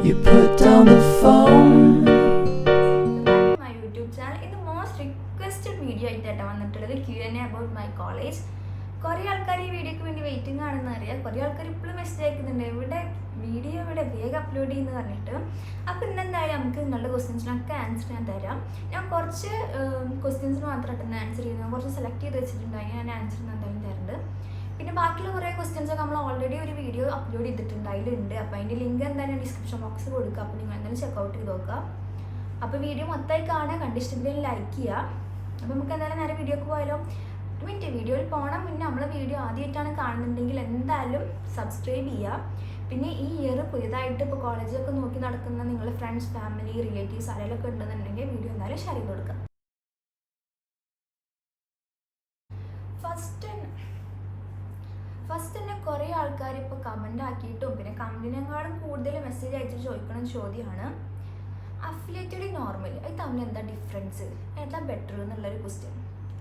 You put down the phone. My YouTube channel is the most requested video ആയിട്ടാണ് വന്നിട്ടുള്ളത്. Q&A about my college. കുറേ ആൾക്കാർ ഈ വീഡിയോക്ക് വേണ്ടി വെയിറ്റിംഗ് ആണെന്ന് അറിയാം. കുറേ ആൾക്കാർ ഇപ്പോഴും മെസ്സേജ് അയക്കുന്നുണ്ട്, വീഡിയോ ഇവിടെ വേഗം അപ്ലോഡ് ചെയ്യുമെന്ന് പറഞ്ഞിട്ട്. അപ്പോൾ ഇന്നെന്തായാലും നമുക്ക് നിങ്ങളുടെ ക്വസ്റ്റ്യൻസിനൊക്കെ ആൻസർ ഞാൻ തരാം. ഞാൻ കുറച്ച് ക്വസ്റ്റ്യൻസിന് മാത്രമായിട്ടാണ് ആൻസർ ചെയ്യുന്നത്. കുറച്ച് സെലക്ട് ചെയ്ത് വെച്ചിട്ടുണ്ടായി, ഞാൻ ആൻസർ എന്തായാലും തരുന്നുണ്ട്. പിന്നെ ബാക്കിയുള്ള കുറേ ക്വസ്റ്റ്യൻസൊക്കെ നമ്മൾ ഓൾറെഡി ഒരു വീഡിയോ അപ്ലോഡ് ചെയ്തിട്ടുണ്ട്, അതിലുണ്ട്. അപ്പോൾ അതിൻ്റെ ലിങ്ക് എന്തായാലും ഡിസ്ക്രിപ്ഷൻ ബോക്സിൽ കൊടുക്കുക. അപ്പോൾ നിങ്ങൾ എന്തായാലും ചെക്കൗട്ട് ചെയ്ത് നോക്കുക. അപ്പോൾ വീഡിയോ മൊത്തമായി കാണുക, കണ്ടിട്ടുണ്ടെങ്കിൽ ലൈക്ക് ചെയ്യുക. അപ്പോൾ നമുക്ക് എന്തായാലും നേരെ വീഡിയോക്ക് പോയാലോ. മിനിറ്റ് വീഡിയോയിൽ പോകണം. പിന്നെ നമ്മൾ വീഡിയോ ആദ്യമായിട്ടാണ് കാണുന്നുണ്ടെങ്കിൽ എന്തായാലും സബ്സ്ക്രൈബ് ചെയ്യുക. പിന്നെ ഈ ഇയർ പുതിയതായിട്ട് ഇപ്പോൾ കോളേജിലൊക്കെ നോക്കി നടക്കുന്ന നിങ്ങളുടെ ഫ്രണ്ട്സ്, ഫാമിലി, റിലേറ്റീവ്സ് ആരെങ്കിലുമൊക്കെ ഉണ്ടെന്നുണ്ടെങ്കിൽ വീഡിയോ എന്തായാലും ഷെയർ ചെയ്ത് കൊടുക്കുക. ഫസ്റ്റ് തന്നെ കുറേ ആൾക്കാർ ഇപ്പോൾ കമൻ്റ് ആക്കിയിട്ടും പിന്നെ കമൻറ്റിനേക്കാളും കൂടുതൽ മെസ്സേജ് അയച്ചിട്ട് ചോദിക്കുന്ന ചോദ്യമാണ് അഫിലിയേറ്റഡ് നോർമൽ, അത് തമ്മിൽ എന്താ ഡിഫറൻസ്, ഏതാ ബെറ്റർ എന്നുള്ളൊരു ക്വസ്റ്റ്യൻ.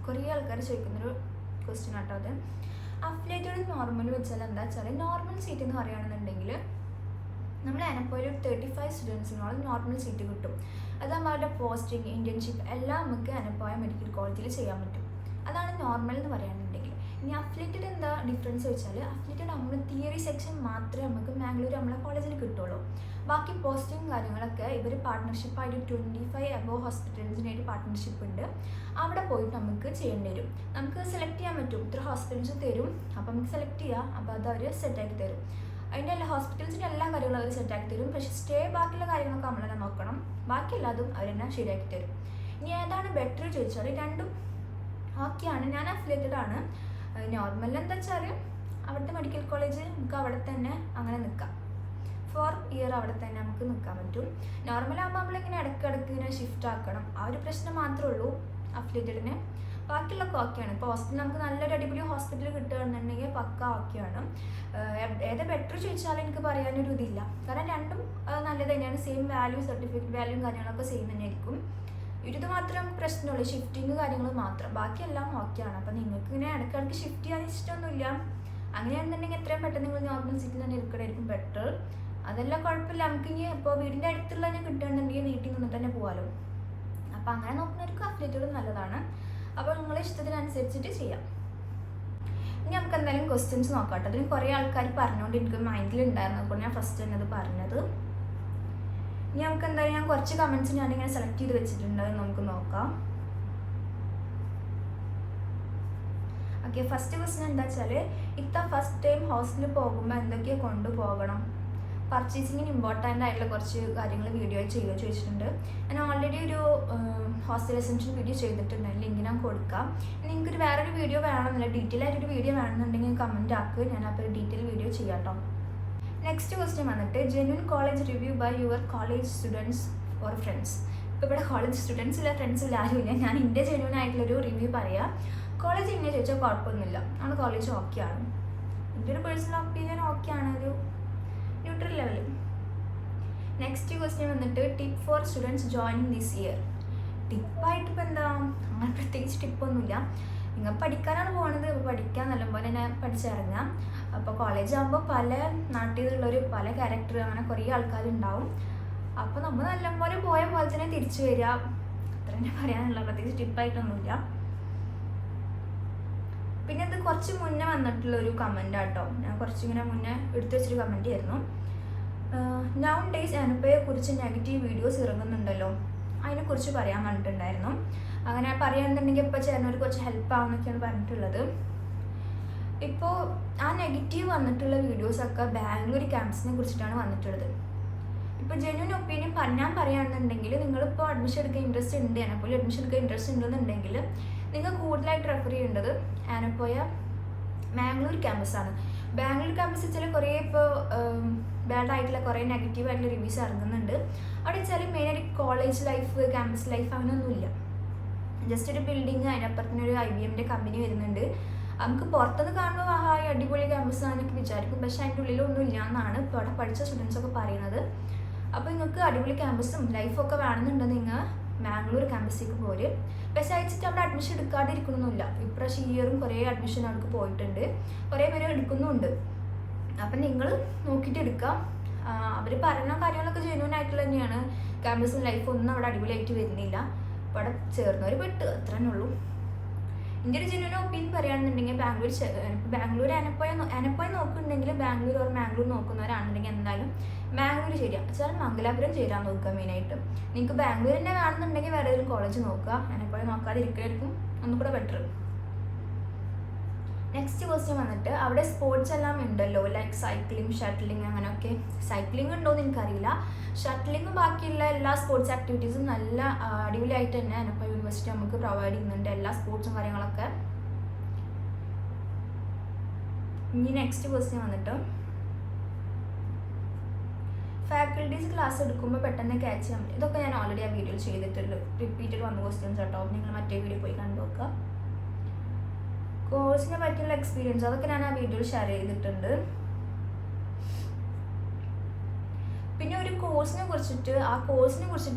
കുറേ ആൾക്കാർ ചോദിക്കുന്നൊരു ക്വസ്റ്റ്യൻ ആട്ടോ അത്. അഫിലിയേറ്റഡ് നോർമൽ വെച്ചാൽ എന്താ വെച്ചാൽ, നോർമൽ സീറ്റ് എന്ന് പറയുകയാണെന്നുണ്ടെങ്കിൽ നമ്മൾ അതിനപ്പോൾ ഒരു 35 സ്റ്റുഡൻസിനോളം നോർമൽ സീറ്റ് കിട്ടും. അതാകുമ്പോൾ അവരുടെ പോസ്റ്റിംഗ്, ഇൻറ്റേൺഷിപ്പ് എല്ലാം നമുക്ക് അനപ്പോയ മെഡിക്കൽ കോളേജിൽ ചെയ്യാൻ പറ്റും. അതാണ് നോർമൽ എന്ന് പറയുകയാണെന്നുണ്ടെങ്കിൽ. ഇനി അഫിലിയേറ്റഡ് എന്താ ഡിഫറൻസ് വെച്ചാൽ, അഫിലിയേറ്റഡ് നമ്മൾ തിയറി സെക്ഷൻ മാത്രമേ നമുക്ക് മാംഗ്ലൂർ നമ്മളെ കോളേജിൽ കിട്ടുള്ളൂ. ബാക്കി പോസ്റ്റിംഗ് കാര്യങ്ങളൊക്കെ ഇവർ പാർട്ട്ണർഷിപ്പായിട്ട് 25 അബോവ് ഹോസ്പിറ്റൽസിനായിട്ട് പാർട്ട്ണർഷിപ്പ് ഉണ്ട്. അവിടെ പോയിട്ട് നമുക്ക് ചെയ്യേണ്ടി വരും. നമുക്ക് സെലക്ട് ചെയ്യാൻ പറ്റും, ഇത്ര ഹോസ്പിറ്റൽസ് തരും. അപ്പോൾ നമുക്ക് സെലക്ട് ചെയ്യാം. അപ്പോൾ അത് അവർ സെറ്റാക്കി തരും. അതിൻ്റെ എല്ലാ ഹോസ്പിറ്റൽസിൻ്റെ എല്ലാ കാര്യങ്ങളും അവർ സെറ്റാക്കി തരും. പക്ഷേ സ്റ്റേ ബാക്കിയുള്ള കാര്യങ്ങളൊക്കെ നമ്മൾ തന്നെ നോക്കണം. ബാക്കി എല്ലാതും അവർ തന്നെ ശരിയാക്കി തരും. ഇനി ഏതാണ് ബെറ്റർ ചോദിച്ചാൽ രണ്ടും ഓക്കെയാണ്. ഞാൻ അഫിലിയേറ്റഡ് ആണ്. നോർമൽ എന്താ വെച്ചാൽ അവിടുത്തെ മെഡിക്കൽ കോളേജ് നമുക്ക് അവിടെ തന്നെ അങ്ങനെ നിൽക്കാം. 4 ഇയർ അവിടെ തന്നെ നമുക്ക് നിൽക്കാൻ പറ്റും. നോർമലാകുമ്പോൾ നമ്മളിങ്ങനെ ഇടയ്ക്കിടയ്ക്ക് ഇങ്ങനെ ഷിഫ്റ്റ് ആക്കണം. ആ ഒരു പ്രശ്നം മാത്രമേ ഉള്ളൂ അഫിലിയേറ്റഡിന്. ബാക്കിയുള്ളതൊക്കെ ഓക്കെയാണ്. ഇപ്പോൾ ഹോസ്പിറ്റൽ നമുക്ക് നല്ലൊരു അടിപൊളി ഹോസ്പിറ്റൽ കിട്ടുകയാണെന്നുണ്ടെങ്കിൽ പക്ക ഓക്കെയാണ്. ഏതാ ബെറ്റർ ചോദിച്ചാൽ എനിക്ക് പറയാനൊരു ഇതില്ല. കാരണം രണ്ടും നല്ലത് തന്നെയാണ്. സെയിം വാല്യൂ, സർട്ടിഫിക്കറ്റ് വാല്യൂയും കാര്യങ്ങളൊക്കെ സെയിം തന്നെയായിരിക്കും. ഇത് മാത്രം പ്രശ്നമുള്ളൂ, ഷിഫ്റ്റിങ് കാര്യങ്ങൾ മാത്രം. ബാക്കിയെല്ലാം ഓക്കെയാണ്. അപ്പോൾ നിങ്ങൾക്ക് ഇങ്ങനെ ഇടയ്ക്കിടയ്ക്ക് ഷിഫ്റ്റ് ചെയ്യാൻ ഇഷ്ടമൊന്നുമില്ല, അങ്ങനെയാണെന്നുണ്ടെങ്കിൽ എത്രയും പെട്ടെന്ന് നിങ്ങൾ നോർമൽ സീറ്റിൽ തന്നെ ഇരിക്കണമായിരിക്കും ബെറ്റർ. അതെല്ലാം കുഴപ്പമില്ല. നമുക്കിനി ഇപ്പോൾ വീടിൻ്റെ അടുത്തുള്ള തന്നെ കിട്ടുകയാണെന്നുണ്ടെങ്കിൽ വീട്ടിൽ നിന്നിട്ട് തന്നെ പോകാമല്ലോ. അപ്പോൾ അങ്ങനെ നോക്കുന്നവർക്ക് അഫിലിയേറ്റഡ് നല്ലതാണ്. അപ്പോൾ നിങ്ങളുടെ ഇഷ്ടത്തിനനുസരിച്ചിട്ട് ചെയ്യാം. ഇനി നമുക്ക് എന്തായാലും ക്വസ്റ്റ്യൻസ് നോക്കാം. അതിന് കുറേ ആൾക്കാർ പറഞ്ഞുകൊണ്ട് എനിക്ക് മൈൻഡിലുണ്ടായിരുന്നു. അപ്പോൾ ഞാൻ ഫസ്റ്റ് തന്നെ അത് പറഞ്ഞത്. ഇനി നമുക്ക് എന്തായാലും ഞാൻ കുറച്ച് കമൻറ്റ്സ് ഞാനിങ്ങനെ സെലക്ട് ചെയ്ത് വെച്ചിട്ടുണ്ട്, നമുക്ക് നോക്കാം. ഓക്കെ, ഫസ്റ്റ് ക്വസ്റ്റ്യൻ എന്താ വെച്ചാൽ, ഫസ്റ്റ് ടൈം ഹോസ്റ്റലിൽ പോകുമ്പോൾ എന്തൊക്കെ കൊണ്ടുപോകണം, പർച്ചേസിങ്ങിന് ഇമ്പോർട്ടൻ്റ് ആയിട്ടുള്ള കുറച്ച് കാര്യങ്ങൾ വീഡിയോ ചോദിച്ചിട്ടുണ്ട്. ഞാൻ ഓൾറെഡി ഒരു ഹോസ്റ്റൽ എസെൻഷ്യൽ വീഡിയോ ചെയ്തിട്ടുണ്ട്, ലിങ്ക് ഞാൻ കൊടുക്കാം. നിങ്ങൾക്കൊരു വേറൊരു വീഡിയോ വേണമെന്നില്ല, ഡീറ്റെയിൽ ആയിട്ടൊരു വീഡിയോ വേണമെന്നുണ്ടെങ്കിൽ കമൻറ്റ് ആക്കുക, ഞാൻ അപ്പോൾ ഒരു ഡീറ്റെയിൽ വീഡിയോ ചെയ്യാം കേട്ടോ. നെക്സ്റ്റ് ക്വസ്റ്റ്യൻ വന്നിട്ട്, genuine college review by your college students or friends. ഇപ്പോൾ ഇവിടെ കോളേജ് സ്റ്റുഡൻസ് ഇല്ല, ഫ്രണ്ട്സ് ഇല്ല, ആരുമില്ല. ഞാൻ എൻ്റെ ജെന്യൂൻ ആയിട്ടുള്ളൊരു റിവ്യൂ പറയാം. കോളേജ് എങ്ങനെ ചോദിച്ചാൽ കുഴപ്പമൊന്നുമില്ല, ആണ് കോളേജ് ഓക്കെയാണ്. എൻ്റെ ഒരു പേഴ്സണൽ ഒപ്പീനിയൻ ഓക്കെയാണ്, ഒരു ന്യൂട്രൽ ലെവൽ. നെക്സ്റ്റ് ക്വസ്റ്റ്യൻ വന്നിട്ട്, tip for students joining this year. ടിപ്പായിട്ട് ഇപ്പോൾ എന്താ, അങ്ങനെ പ്രത്യേകിച്ച് ടിപ്പൊന്നുമില്ല. നിങ്ങൾ പഠിക്കാനാണ് പോകുന്നത്, അപ്പോൾ പഠിക്കാൻ നല്ലപോലെ തന്നെ പഠിച്ചിറങ്ങാം. അപ്പോൾ കോളേജ് ആകുമ്പോൾ പല നാട്ടിൽ നിന്നുള്ളൊരു പല ക്യാരക്ടർ അങ്ങനെ കുറേ ആൾക്കാരുണ്ടാവും. അപ്പോൾ നമ്മൾ നല്ലപോലെ പോയ പോലെ തന്നെ തിരിച്ചു വരിക, അത്ര തന്നെ പറയാനുള്ള, പ്രത്യേകിച്ച് ടിപ്പായിട്ടൊന്നുമില്ല. പിന്നെ ഇത് കുറച്ച് മുന്നേ വന്നിട്ടുള്ളൊരു കമൻ്റ് ആട്ടോ, ഞാൻ കുറച്ചിങ്ങനെ മുന്നേ എടുത്തു വെച്ചൊരു കമൻ്റ് ആയിരുന്നു. നൗ ഡേയ്സ് അനപ്പയെക്കുറിച്ച് നെഗറ്റീവ് വീഡിയോസ് ഇറങ്ങുന്നുണ്ടല്ലോ, അതിനെക്കുറിച്ച് പറയാൻ പറഞ്ഞിട്ടുണ്ടായിരുന്നു. അങ്ങനെ പറയുകയാണെന്നുണ്ടെങ്കിൽ ഇപ്പോൾ ചേർന്നവർക്ക് കുറച്ച് ഹെൽപ്പ് ആവുമെന്നൊക്കെയാണ് പറഞ്ഞിട്ടുള്ളത്. ഇപ്പോൾ ആ നെഗറ്റീവ് വന്നിട്ടുള്ള വീഡിയോസൊക്കെ ബാംഗ്ലൂർ ക്യാമ്പസിനെ കുറിച്ചിട്ടാണ് വന്നിട്ടുള്ളത്. ഇപ്പോൾ ജെന്യൂൻ ഒപ്പീനിയൻ ഞാൻ പറയുകയാണെന്നുണ്ടെങ്കിൽ, നിങ്ങളിപ്പോൾ അഡ്മിഷൻ എടുക്കാൻ ഇൻട്രസ്റ്റ് ഉണ്ട്, ആനപ്പോയിൽ അഡ്മിഷൻ എടുക്കാൻ ഇൻട്രസ്റ്റ് ഉണ്ടെന്നുണ്ടെങ്കിൽ നിങ്ങൾ കൂടുതലായിട്ട് റെഫർ ചെയ്യേണ്ടത് ആനപ്പോയ മാംഗ്ലൂർ ക്യാമ്പസാണ്. ബാംഗ്ലൂർ ക്യാമ്പസ് വെച്ചാൽ കുറേ ഇപ്പോൾ ബാഡായിട്ടുള്ള കുറേ നെഗറ്റീവായിട്ടുള്ള റിവ്യൂസ് ഇറങ്ങുന്നുണ്ട്. അവിടെ വെച്ചാൽ മെയിനായിട്ട് കോളേജ് ലൈഫ്, ക്യാമ്പസ് ലൈഫ് അങ്ങനെയൊന്നുമില്ല. ജസ്റ്റ് ഒരു ബിൽഡിങ്, അതിനപ്പുറത്തിനൊരു IBMൻ്റെ കമ്പനി വരുന്നുണ്ട്. നമുക്ക് പുറത്തുനിന്ന് കാണുമ്പോൾ ഹായ് അടിപൊളി ക്യാമ്പസ് ആണെന്നൊക്കെ വിചാരിക്കും, പക്ഷേ അതിൻ്റെ ഉള്ളിലൊന്നും ഇല്ല എന്നാണ് ഇപ്പോൾ അവിടെ പഠിച്ച സ്റ്റുഡൻസൊക്കെ പറയുന്നത്. അപ്പോൾ നിങ്ങൾക്ക് അടിപൊളി ക്യാമ്പസും ലൈഫൊക്കെ വേണമെന്നുണ്ടെങ്കിൽ നിങ്ങൾ മാംഗ്ലൂർ ക്യാമ്പസിലേക്ക് പോര്. പക്ഷേ അയച്ചിട്ട് അവിടെ അഡ്മിഷൻ എടുക്കാതെ ഇരിക്കണമെന്നില്ല. ഇപ്രാവശ്യം ഇയറും കുറേ അഡ്മിഷൻ അവർക്ക് പോയിട്ടുണ്ട്, കുറേ പേര് എടുക്കുന്നുമുണ്ട്. അപ്പം നിങ്ങൾ നോക്കിയിട്ട് എടുക്കുക. അവർ പറയുന്ന കാര്യങ്ങളൊക്കെ ജെന്യൂൻ ആയിട്ടുള്ള തന്നെയാണ്. ക്യാമ്പസും ലൈഫും ഒന്നും അവിടെ അടിപൊളിയായിട്ട് വരുന്നില്ല. അപ്പോൾ അവിടെ ചേർന്നവർ പെട്ട് അത്ര തന്നെ ഉള്ളൂ. എൻ്റെ ഒരു ജെന്യൂൻ ഒപ്പീനിയൻ പറയുകയാണെന്നുണ്ടെങ്കിൽ ബാംഗ്ലൂർ അനപ്പോയ നോക്കുന്നുണ്ടെങ്കിൽ മാംഗ്ലൂർ നോക്കുന്നവരാണെന്നുണ്ടെങ്കിൽ എന്തായാലും ബാംഗ്ലൂർ ശരിയാണ് വെച്ചാൽ മംഗലാപുരം ചേരാൻ നോക്കുക. മെയിനായിട്ട് നിങ്ങൾക്ക് ബാംഗ്ലൂർ തന്നെ വേണമെന്നുണ്ടെങ്കിൽ വേറെ ഏതെങ്കിലും കോളേജ് നോക്കുക. അനപ്പോയ നോക്കാതിരിക്കുകയായിരിക്കും ഒന്നുകൂടെ ബെറ്റർ. നെക്സ്റ്റ് ക്വസ്റ്റ്യൻ വന്നിട്ട് അവിടെ സ്പോർട്സ് എല്ലാം ഉണ്ടല്ലോ, ലൈക്ക് സൈക്ലിംഗ്, ഷട്ടിലിംഗ്, അങ്ങനെയൊക്കെ. സൈക്ലിംഗ് ഉണ്ടോയെന്ന് എനിക്കറിയില്ല. ഷട്ടിലിംഗും ബാക്കിയുള്ള എല്ലാ സ്പോർട്സ് ആക്ടിവിറ്റീസും നല്ല അടിപൊളിയായിട്ട് തന്നെ അനപ്പ യൂണിവേഴ്സിറ്റി നമുക്ക് പ്രൊവൈഡ് ചെയ്യുന്നുണ്ട്, എല്ലാ സ്പോർട്സും കാര്യങ്ങളൊക്കെ. ഇനി നെക്സ്റ്റ് ക്വസ്റ്റ്യൻ വന്നിട്ട് ഫാക്കൽറ്റീസ് ക്ലാസ് എടുക്കുമ്പോൾ പെട്ടെന്ന് ക്യാച്ച് ചെയ്യാൻ പറ്റും. ഇതൊക്കെ ഞാൻ ഓൾറെഡി ആ വീഡിയോയിൽ ചെയ്തിട്ടുള്ളൂ. റിപ്പീറ്റഡ് വന്ന ക്വസ്റ്റ്യൻസ് കേട്ടോ. നിങ്ങൾ മറ്റേ വീഡിയോ പോയി കണ്ടു നോക്കുക. കോഴ്സിനെ പറ്റിയുള്ള എക്സ്പീരിയൻസ് അതൊക്കെ ഞാൻ ആ വീഡിയോയിൽ ഷെയർ ചെയ്തിട്ടുണ്ട്. പിന്നെ ഒരു കോഴ്സിനെ കുറിച്ചിട്ട്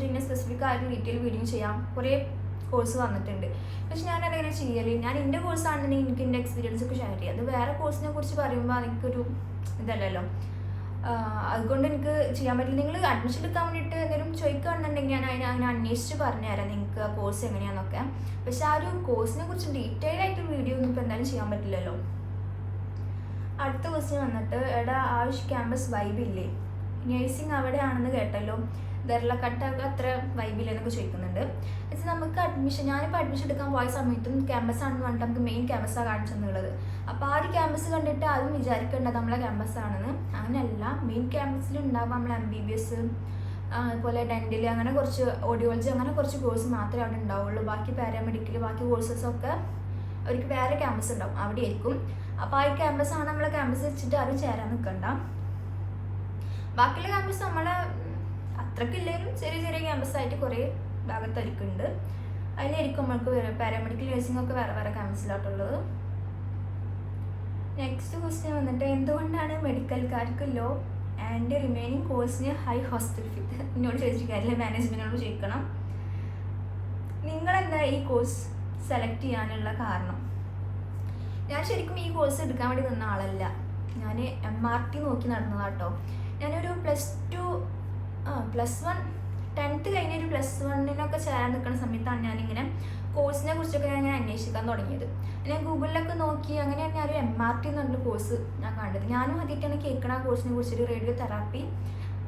ഇങ്ങനെ സ്പെസിഫിക് ആയിട്ട് ഡീറ്റെയിൽ വീഡിയോ ചെയ്യാം കുറേ കോഴ്സ് വന്നിട്ടുണ്ട്. പക്ഷെ ഞാൻ അതെങ്ങനെ ചെയ്യല്, ഞാൻ എൻ്റെ കോഴ്സാണെന്നുണ്ടെങ്കിൽ എനിക്ക് എൻ്റെ എക്സ്പീരിയൻസ് ഒക്കെ ഷെയർ ചെയ്യാം. അത് വേറെ കോഴ്സിനെ കുറിച്ച് പറയുമ്പോൾ എനിക്കൊരു ഇതല്ലല്ലോ, അതുകൊണ്ട് എനിക്ക് ചെയ്യാൻ പറ്റില്ല. നിങ്ങൾ അഡ്മിഷൻ എടുക്കാൻ വേണ്ടിയിട്ട് എന്തെങ്കിലും ചോദിക്കുകയാണെന്നുണ്ടെങ്കിൽ ഞാൻ അങ്ങനെ അന്വേഷിച്ച് പറഞ്ഞുതരാം നിങ്ങൾക്ക് ആ കോഴ്സ് എങ്ങനെയാണെന്നൊക്കെ. പക്ഷെ ആ ഒരു കോഴ്സിനെ കുറിച്ച് ഡീറ്റെയിൽ ആയിട്ട് വീഡിയോ ഒന്നും ഇപ്പോൾ എന്തായാലും ചെയ്യാൻ പറ്റില്ലല്ലോ. അടുത്ത ക്വസ്റ്റ്യൻ വന്നിട്ട് എടാ ആയുഷ് ക്യാമ്പസ് വൈബില്ലേ, നേഴ്സിംഗ് അവിടെയാണെന്ന് കേട്ടല്ലോ, ദർലക്കട്ടൊക്കെ അത്ര വൈബില്ലെന്നൊക്കെ ചോദിക്കുന്നുണ്ട്. പക്ഷേ നമുക്ക് ഞാനിപ്പോൾ അഡ്മിഷൻ എടുക്കാൻ പോയ സമയത്തും ക്യാമ്പസ് ആണെന്ന് പറഞ്ഞിട്ട് നമുക്ക് മെയിൻ ക്യാമ്പസാണ് കാണിച്ചെന്നുള്ളത്. അപ്പോൾ ആ ഒരു ക്യാമ്പസ് കണ്ടിട്ട് ആരും വിചാരിക്കേണ്ടത് നമ്മളെ ക്യാമ്പസാണെന്ന്. അങ്ങനെയല്ല, മെയിൻ ക്യാമ്പസിൽ ഉണ്ടാകുമ്പോൾ നമ്മൾ MBBS, അതുപോലെ ഡെൻ്റൽ, അങ്ങനെ കുറച്ച് ഓഡിയോളജി, അങ്ങനെ കുറച്ച് കോഴ്സ് മാത്രമേ അവിടെ ഉണ്ടാവുള്ളൂ. ബാക്കി പാരാമെഡിക്കൽ, ബാക്കി കോഴ്സസൊക്കെ അവർക്ക് വേറെ ക്യാമ്പസ് ഉണ്ടാവും, അവിടെ ആയിരിക്കും. അപ്പോൾ ആ ക്യാമ്പസാണ് നമ്മളെ ക്യാമ്പസ് വെച്ചിട്ട് ആരും ചേരാൻ നിൽക്കണ്ട. ബാക്കിയുള്ള ക്യാമ്പസ് നമ്മളെ അത്രക്കില്ലെങ്കിലും ചെറിയ ചെറിയ ക്യാമ്പസായിട്ട് കുറേ ഭാഗത്തായിരിക്കുന്നുണ്ട്. അതിലായിരിക്കും നമ്മൾക്ക് പാരാമെഡിക്കൽ നഴ്സിംഗ് ഒക്കെ വേറെ വേറെ ക്യാമ്പസിലായിട്ടുള്ളത്. നെക്സ്റ്റ് ക്വസ്റ്റ്യൻ വന്നിട്ട് എന്തുകൊണ്ടാണ് മെഡിക്കൽക്കാർക്ക് ലോ ആൻഡ് റിമൈനിങ് കോഴ്സിന് ഹൈ ഹോസ്റ്റൽ ഫീ? എന്നോട് ചോദിച്ചിരിക്കാറില്ല, മാനേജ്മെൻറ്റിനോട് ചോദിക്കണം. നിങ്ങളെന്താ ഈ കോഴ്സ് സെലക്ട് ചെയ്യാനുള്ള കാരണം? ഞാൻ ശരിക്കും ഈ കോഴ്സ് എടുക്കാൻ വേണ്ടി നിന്ന ആളല്ല. ഞാൻ MRT നോക്കി നടന്നതാട്ടോ. ഞാനൊരു +1 10th കഴിഞ്ഞൊരു +1 ചേരാൻ നിൽക്കുന്ന സമയത്താണ് ഞാനിങ്ങനെ കോഴ്സിനെ കുറിച്ചൊക്കെ ഞാൻ അന്വേഷിക്കാൻ തുടങ്ങിയത്. ഞാൻ ഗൂഗിളിലൊക്കെ നോക്കി അങ്ങനെയാണ് ഞാനൊരു MRT എന്ന് പറഞ്ഞൊരു കോഴ്സ് ഞാൻ കണ്ടത്. ഞാനും ആദ്യമായിട്ടാണ് കേൾക്കണം ആ കോഴ്സിനെ കുറിച്ചൊരു റേഡിയോ തെറാപ്പി.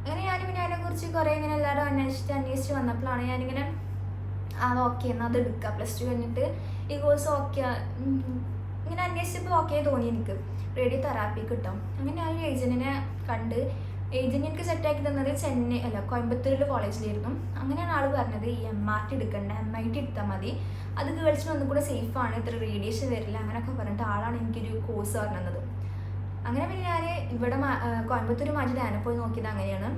അങ്ങനെ ഞാനിങ്ങനെ അതിനെക്കുറിച്ച് കുറേ ഇങ്ങനെ എല്ലാവരും അന്വേഷിച്ച് വന്നപ്പോഴാണ് ഞാനിങ്ങനെ ഓക്കെ എന്നാൽ അത് എടുക്കുക, +2 കഴിഞ്ഞിട്ട് ഈ കോഴ്സ് ഓക്കെ ഇങ്ങനെ അന്വേഷിച്ചപ്പോൾ ഓക്കെ തോന്നി എനിക്ക് റേഡിയോ തെറാപ്പി കിട്ടും. അങ്ങനെ ഞാൻ ഒരു ഏജൻറ്റിനെ കണ്ട്, ഏജൻറ്റ് എനിക്ക് സെറ്റാക്കി തന്നത് കോയമ്പത്തൂരിൽ കോളേജിലായിരുന്നു. അങ്ങനെയാണ് ആൾ പറഞ്ഞത് ഈ MRT എടുക്കണ്ട, MIT എടുത്താൽ മതി, അത് ഗേൾസിന് ഒന്നും കൂടെ സേഫാണ്, ഇത്ര റേഡിയേഷൻ വരില്ല, അങ്ങനെയൊക്കെ പറഞ്ഞിട്ട് ആളാണ് എനിക്കൊരു കോഴ്സ് പറഞ്ഞത്. അങ്ങനെ പിന്നെ ഞാൻ ഇവിടെ കോയമ്പത്തൂർ മാറ്റി ഞാൻ പോയി നോക്കിയത് അങ്ങനെയാണ്.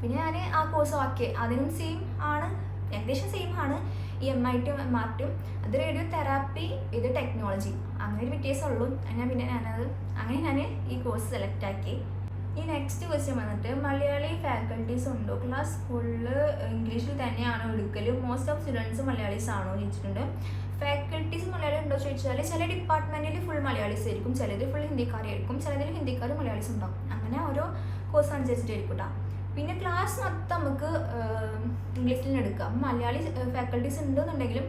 പിന്നെ ഞാൻ ആ കോഴ്സ് ഓക്കെ, അതിനും സെയിം ആണ്, ഏകദേശം സെയിം ആണ് ഈ MIT യും MRT യും. അത് റേഡിയോ തെറാപ്പി, ഇത് ടെക്നോളജി, അങ്ങനെ ഒരു വ്യത്യാസമുള്ളൂ. പിന്നെ ഞാൻ ഈ കോഴ്സ് സെലക്ട് ആക്കി. ഈ നെക്സ്റ്റ് ക്വസ്റ്റ്യൻ വന്നിട്ട് മലയാളി ഫാക്കൽറ്റീസ് ഉണ്ടോ? ക്ലാസ് ഫുള്ള് ഇംഗ്ലീഷിൽ തന്നെയാണോ എടുക്കൽ? മോസ്റ്റ് ഓഫ് സ്റ്റുഡൻസ് മലയാളീസ് ആണോ എന്ന് ചോദിച്ചിട്ടുണ്ട്. ഫാക്കൽറ്റീസ് മലയാളം ഉണ്ടോ ചോദിച്ചാൽ ചില ഡിപ്പാർട്ട്മെൻറ്റിൽ ഫുൾ മലയാളീസ് ആയിരിക്കും, ചിലത് ഫുൾ ഹിന്ദിക്കാരായിരിക്കും, ചിലതിൽ ഹിന്ദിക്കാരും മലയാളീസ് ഉണ്ടാവും. അങ്ങനെ ഓരോ കോഴ്സ് അനുസരിച്ചിട്ടായിരിക്കും കേട്ടോ. പിന്നെ ക്ലാസ് മൊത്തം നമുക്ക് ഇംഗ്ലീഷിൽ തന്നെ എടുക്കാം. മലയാളി ഫാക്കൽറ്റീസ് ഉണ്ടെന്നുണ്ടെങ്കിലും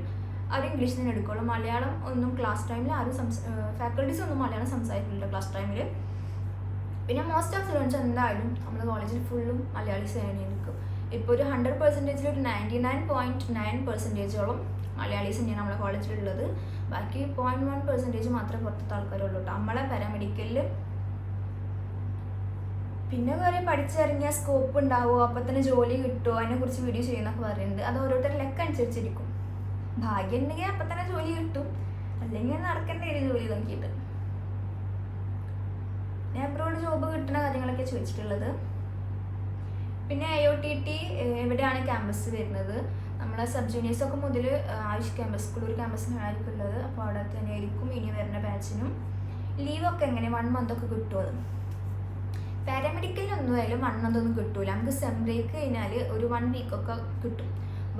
അവർ ഇംഗ്ലീഷിൽ തന്നെ എടുക്കുള്ളൂ. മലയാളം ഒന്നും ക്ലാസ് ടൈമിൽ ആരും ഫാക്കൽറ്റീസ് ഒന്നും മലയാളം സംസാരിക്കില്ല ക്ലാസ് ടൈമിൽ. പിന്നെ മോസ്റ്റ് ഓഫ് സ്റ്റുഡൻസ് എന്തായാലും നമ്മുടെ കോളേജിൽ ഫുള്ളും മലയാളീസ് തന്നെയായിരിക്കും. ഇപ്പോൾ ഒരു 100%-ൽ ഒരു 99.9%ഓളം മലയാളീസ് തന്നെയാണ് നമ്മുടെ കോളേജിലുള്ളത്. ബാക്കി 0.1% മാത്രമേ പുറത്തത്തെ ആൾക്കാരുള്ളൂ കേട്ടോ നമ്മളെ പാരാമെഡിക്കലിൽ. പിന്നെ കുറേ പഠിച്ചിറങ്ങിയ സ്കോപ്പ് ഉണ്ടാവുമോ, അപ്പോൾ തന്നെ ജോലി കിട്ടുമോ, അതിനെക്കുറിച്ച് വീഡിയോ ചെയ്യുന്നൊക്കെ പറയുന്നുണ്ട്. അത് ഓരോരുത്തരുടെ ലെക്ക് അനുസരിച്ചിരിക്കും. ഭാഗ്യം ഉണ്ടെങ്കിൽ അപ്പം തന്നെ ജോലി കിട്ടും, അല്ലെങ്കിൽ നടക്കേണ്ട ഒരു ജോലി നോക്കിയിട്ട്. ഞാൻ അബ്രോഡ് ജോബ് കിട്ടുന്ന കാര്യങ്ങളൊക്കെ ചോദിച്ചിട്ടുള്ളത്. പിന്നെ IOTT എവിടെയാണ് ക്യാമ്പസ് വരുന്നത്? നമ്മളെ സബ് ജൂനിയേഴ്സൊക്കെ മുതൽ ആയുഷ് ക്യാമ്പസ്, സ്കൂളൂർ ക്യാമ്പസിനായിരിക്കും ഉള്ളത്. അപ്പോൾ അവിടെ തന്നെ ആയിരിക്കും ഇനി വരുന്ന ബാച്ചിനും. ലീവൊക്കെ എങ്ങനെ 1 month കിട്ടുമോ? പാരാമെഡിക്കലിനൊന്നും 1 month കിട്ടൂല. നമുക്ക് സെം ബ്രേക്ക് കഴിഞ്ഞാൽ ഒരു 1 week കിട്ടും,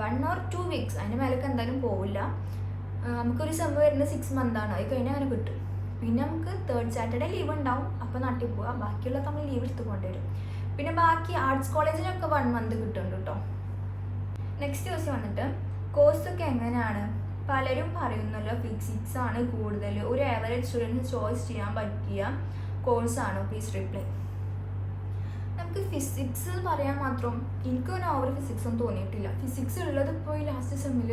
1 or 2 weeks, അതിന് മേലേക്ക് എന്തായാലും പോവില്ല. നമുക്കൊരു സെം വരുന്നത് 6 month ആണ്, അത് കഴിഞ്ഞാൽ അങ്ങനെ കിട്ടും. പിന്നെ നമുക്ക് 3rd Saturday ലീവ് ഉണ്ടാവും, അപ്പോൾ നാട്ടിൽ പോവാം. ബാക്കിയുള്ള നമ്മൾ ലീവ് എടുത്ത് കൊണ്ടുവരും. പിന്നെ ബാക്കി ആർട്സ് കോളേജിലൊക്കെ 1 മന്ത് കിട്ടുന്നുണ്ട് കേട്ടോ. നെക്സ്റ്റ് ക്വസ്റ്റ്യൻ വന്നിട്ട് കോഴ്സൊക്കെ എങ്ങനെയാണ്? പലരും പറയുന്നല്ലോ ഫിസിക്സ് ആണ് കൂടുതൽ, ഒരു ആവറേജ് സ്റ്റുഡൻറ്റ് ചോയ്സ് ചെയ്യാൻ പറ്റിയ കോഴ്സാണോ? Please reply. നമുക്ക് ഫിസിക്സ് പറയാൻ മാത്രം എനിക്കൊന്നും ഓവർ ഫിസിക്സ് ഒന്നും തോന്നിയിട്ടില്ല. ഫിസിക്സ് ഉള്ളത് ഇപ്പോൾ ഈ ലാസ്റ്റ് സെമ്മിൽ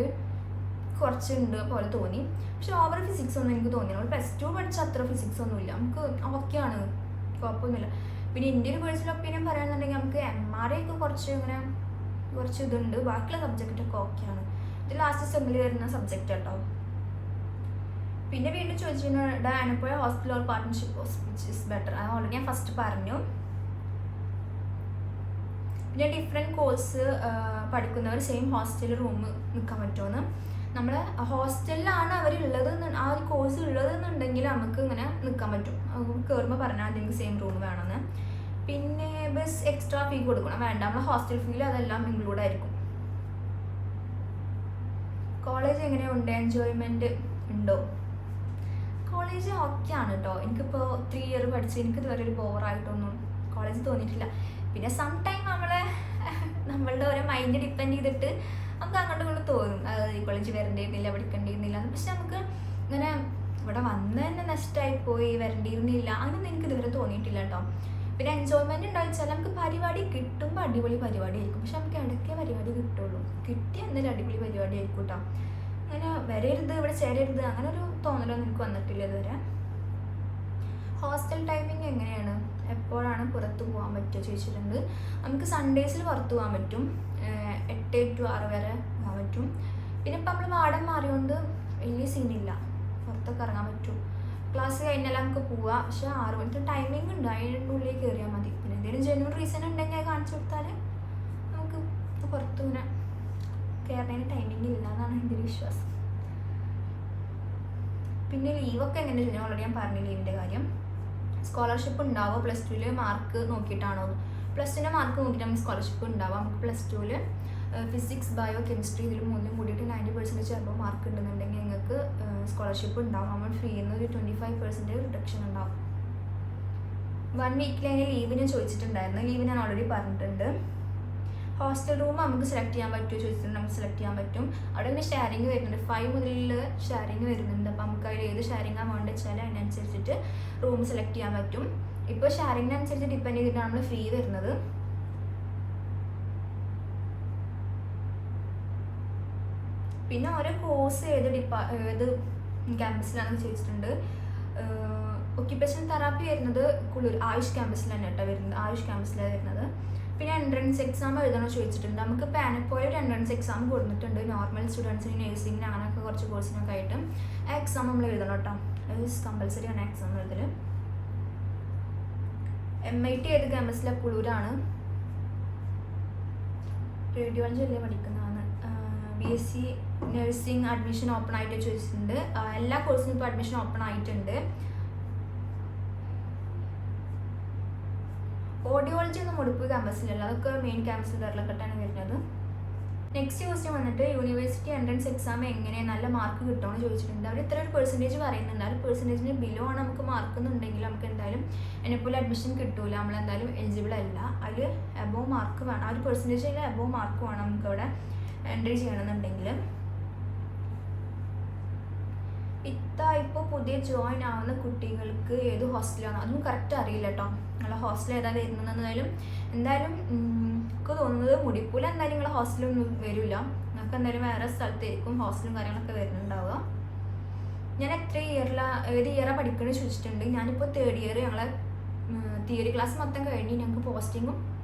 കുറച്ചുണ്ട് പോലെ തോന്നി, പക്ഷെ ഓവർ ഫിസിക്സ് ഒന്നും എനിക്ക് തോന്നിയില്ല. +2 പഠിച്ച അത്ര ഫിസിക്സ് ഒന്നുമില്ല, നമുക്ക് ഓക്കെയാണ്, കുഴപ്പമൊന്നുമില്ല. പിന്നെ എൻ്റെ ഒരു പേഴ്സണൽ ഒപ്പീനിയൻ പറയുകയാണെന്നുണ്ടെങ്കിൽ നമുക്ക് MRA ഒക്കെ കുറച്ച് ഇതുണ്ട്, ബാക്കിയുള്ള സബ്ജക്റ്റൊക്കെ ഓക്കെയാണ്. ഇത് ലാസ്റ്റ് സെമ്മിൽ വരുന്ന സബ്ജക്റ്റ് കേട്ടോ. പിന്നെ വീണ്ടും ചോദിച്ചിട്ടുണ്ട് ഡാനപ്പോയ hospital or partnership which is better. അത് ഓൾറെഡി ഞാൻ ഫസ്റ്റ് പറഞ്ഞു. പിന്നെ ഡിഫറെൻറ്റ് കോഴ്സ് പഠിക്കുന്നവർ സെയിം ഹോസ്റ്റലിൽ റൂം നിൽക്കാൻ പറ്റുമെന്ന്. നമ്മൾ ഹോസ്റ്റലിലാണ് അവരുള്ളത്, ആ ഒരു കോഴ്സ് ഉള്ളതെന്നുണ്ടെങ്കിൽ നമുക്ക് ഇങ്ങനെ നിൽക്കാൻ പറ്റും. കയറുമ്പോൾ പറഞ്ഞാൽ നിങ്ങൾക്ക് സെയിം റൂം വേണമെന്ന്. പിന്നെ ബസ് എക്സ്ട്രാ ഫീ കൊടുക്കണം, വേണ്ട, നമ്മൾ ഹോസ്റ്റൽ ഫീൽ അതെല്ലാം ഇൻക്ലൂഡ് ആയിരിക്കും. കോളേജ് എങ്ങനെയുണ്ട്? എൻജോയ്മെൻറ്റ് ഉണ്ടോ? കോളേജ് ഓക്കെയാണ് കേട്ടോ. എനിക്കിപ്പോൾ 3 ഇയർ പഠിച്ച് എനിക്കിതുവരെ ഒരു ബോറായിട്ടൊന്നും കോളേജ് തോന്നിയിട്ടില്ല. പിന്നെ സം ടൈം നമ്മളുടെ ഓരോ മൈൻഡ് ഡിപ്പെൻഡ് ചെയ്തിട്ട് നമുക്ക് അങ്ങോട്ടും ഇങ്ങോട്ട് തോന്നും ഈ കോളേജ് വരേണ്ടിയിരുന്നില്ല, പഠിക്കേണ്ടിയിരുന്നില്ല. പക്ഷെ നമുക്ക് ഇങ്ങനെ ഇവിടെ വന്ന് തന്നെ നഷ്ടമായി പോയി, വരേണ്ടിയിരുന്നില്ല, അങ്ങനെയൊന്നും എനിക്ക് ഇതുവരെ തോന്നിയിട്ടില്ല കേട്ടോ. പിന്നെ എൻജോയ്മെൻറ്റ് ഉണ്ടായിച്ചാൽ നമുക്ക് പരിപാടി കിട്ടുമ്പോൾ അടിപൊളി പരിപാടി ആയിരിക്കും, പക്ഷെ നമുക്ക് ഇടയ്ക്കേ പരിപാടി കിട്ടുള്ളൂ. കിട്ടിയ എന്തെങ്കിലും അടിപൊളി പരിപാടി ആയിരിക്കും കേട്ടോ. അങ്ങനെ വരരുത്, ഇവിടെ ചേരരുത്, അങ്ങനെ ഒരു തോന്നലൊന്നും എനിക്ക് വന്നിട്ടില്ല ഇതുവരെ. ഹോസ്റ്റൽ ടൈമിങ് എങ്ങനെയാണ്? എപ്പോഴാണ് പുറത്ത് പോകാൻ പറ്റുക ചോദിച്ചിട്ടുണ്ട്. നമുക്ക് സൺഡേസിൽ പുറത്ത് പോകാൻ പറ്റും, 8 to 6 വരെ പോകാൻ പറ്റും. പിന്നെ ഇപ്പം നമ്മൾ വാർഡൻ മാറിയോണ്ട് വലിയ സീനില്ല, പുറത്തൊക്കെ ഇറങ്ങാൻ പറ്റും. ക്ലാസ് കഴിഞ്ഞാലും നമുക്ക് പോവാം, പക്ഷെ 6 മണിക്ക് ടൈമിംഗ് ഉണ്ട്, അതിൻ്റെ ഉള്ളിൽ കയറിയാൽ മതി. പിന്നെ എന്തെങ്കിലും ജെന്യൂൻ റീസൺ ഉണ്ടെങ്കിൽ അത് കാണിച്ചു കൊടുത്താൽ നമുക്ക് പുറത്ത് ഇങ്ങനെ കയറുന്നതിന് ടൈമിംഗ് ഇല്ല എന്നാണ് എൻ്റെ ഒരു വിശ്വാസം. പിന്നെ ലീവൊക്കെ എങ്ങനെ ചോദിച്ചാൽ ഓൾറെഡി ഞാൻ പറഞ്ഞു ലീവിൻ്റെ കാര്യം. സ്കോളർഷിപ്പ് ഉണ്ടാവുമോ +2 മാർക്ക് നോക്കിയിട്ടാണോ? +2 മാർക്ക് നോക്കിയിട്ട് നമുക്ക് സ്കോളർഷിപ്പ് ഉണ്ടാവുക. നമുക്ക് +2 ഫിസിക്സ്, ബയോ, കെമിസ്ട്രി ഇതിൽ 3 കൂടിയിട്ട് 90% ആകുമ്പോൾ മാർക്ക് ഉണ്ടെന്നുണ്ടെങ്കിൽ നിങ്ങൾക്ക് സ്കോളർഷിപ്പ് ഉണ്ടാവും. നമ്മൾ ഫ്രീയിൽ നിന്ന് ഒരു 25% റിഡക്ഷൻ ഉണ്ടാവും. 1 വീക്കിൽ അതിന് ലീവ് ഞാൻ ചോദിച്ചിട്ടുണ്ടായിരുന്നു, ലീവ് ഞാൻ ഓൾറെഡി പറഞ്ഞിട്ടുണ്ട്. ഹോസ്റ്റൽ റൂം നമുക്ക് സെലക്ട് ചെയ്യാൻ പറ്റുമോ ചോദിച്ചിട്ടുണ്ട്, നമുക്ക് സെലക്ട് ചെയ്യാൻ പറ്റും. അവിടെ പിന്നെ ഷെയറിങ് വരുന്നുണ്ട്, 5 മുതൽ ഷെയറിങ് വരുന്നുണ്ട്. അപ്പോൾ നമുക്ക് അതിൽ ഏത് ഷെയറിങ്ങാണ് വേണ്ടത് വെച്ചാൽ അതിനനുസരിച്ചിട്ട് റൂം സെലക്ട് ചെയ്യാൻ പറ്റും. ഇപ്പോൾ ഷെയറിങ്ങിനനുസരിച്ച് ഡിപ്പെൻഡ് ചെയ്തിട്ടാണ് നമ്മൾ ഫീ വരുന്നത്. പിന്നെ ഓരോ കോഴ്സ് ഏത് ക്യാമ്പസിലാണെന്ന് ചോദിച്ചിട്ടുണ്ട്. ഒക്യുപ്പേഷൻ തെറാപ്പി വരുന്നത് ആയുഷ് ക്യാമ്പസിലാണ് കേട്ടോ വരുന്നത്, ആയുഷ് ക്യാമ്പസിലാണ് വരുന്നത്. പിന്നെ എൻട്രൻസ് എക്സാം എഴുതണോ ചോദിച്ചിട്ടുണ്ട്. നമുക്ക് പാനപ്പോയ ഒരു എൻട്രൻസ് എക്സാം കൊടുത്തിട്ടുണ്ട്, നോർമൽ സ്റ്റുഡൻസിന്, നേഴ്സിങ്ങിന്, അങ്ങനെയൊക്കെ കുറച്ച് കോഴ്സിനൊക്കെ ആയിട്ട്. ആ എക്സാം നമ്മൾ എഴുതണം കേട്ടോ, അത് കമ്പൽസറി ആണ് എക്സാം എഴുതൽ. MIT ഏത് ക്യാമ്പസിലെ? പുളൂരാണ്. റേഡിയോളജി അല്ലേ പഠിക്കുന്നതാണ്. BSc നഴ്സിംഗ് അഡ്മിഷൻ ഓപ്പൺ ആയിട്ട് ചോദിച്ചിട്ടുണ്ട്. എല്ലാ കോഴ്സിനും ഇപ്പോൾ അഡ്മിഷൻ ഓപ്പൺ ആയിട്ടുണ്ട്. ഓഡിയോളജി ഒന്നും മുടിപ്പ് ക്യാമ്പസിലല്ല, അതൊക്കെ മെയിൻ ക്യാമ്പസിൽ കേരളക്കെട്ടാണ് വരുന്നത്. നെക്സ്റ്റ് ക്വസ്റ്റ്യൻ വന്നിട്ട് യൂണിവേഴ്സിറ്റി എൻട്രൻസ് എക്സാം എങ്ങനെ നല്ല മാർക്ക് കിട്ടുമെന്ന് ചോദിച്ചിട്ടുണ്ട്. അവർ ഇത്ര ഒരു പെർസെൻറ്റേജ് പറയുന്നുണ്ട്, ആ ഒരു പെർസെൻറ്റേജിന് ബിലോ ആണ് നമുക്ക് മാർക്ക് എന്നുണ്ടെങ്കിൽ നമുക്ക് എന്തായാലും എന്നെപ്പോലെ അഡ്മിഷൻ കിട്ടൂല, നമ്മളെന്തായാലും എലിജിബിൾ അല്ല. അതിൽ എബോവ് മാർക്ക് വേണം, ആ ഒരു പെർസെൻറ്റേജിൽ എബോവ് മാർക്ക് വേണം നമുക്ക് അവിടെ എൻട്രി ചെയ്യണമെന്നുണ്ടെങ്കിൽ. ഇപ്പോൾ പുതിയ ജോയിൻ ആവുന്ന കുട്ടികൾക്ക് ഏത് ഹോസ്റ്റലാണ് അതൊന്നും കറക്റ്റ് അറിയില്ല കേട്ടോ. നിങ്ങളെ ഹോസ്റ്റൽ ഏതാ വരുന്നതെന്നാലും എന്തായാലും എനിക്ക് തോന്നുന്നത് മുടിപ്പൂല എന്തായാലും നിങ്ങളെ ഹോസ്റ്റലൊന്നും വരില്ല, നിങ്ങൾക്ക് എന്തായാലും വേറെ സ്ഥലത്തായിരിക്കും ഹോസ്റ്റലും കാര്യങ്ങളൊക്കെ വരുന്നുണ്ടാവുക. ഞാൻ ഏത് ഇയറാണ് പഠിക്കണമെന്ന് ചോദിച്ചിട്ടുണ്ട്. ഞാനിപ്പോൾ 3rd ഇയർ, ഞങ്ങളെ തിയറി ക്ലാസ് മൊത്തം കഴിഞ്ഞ് ഞങ്ങൾക്ക് പോസ്റ്റിങ്ങും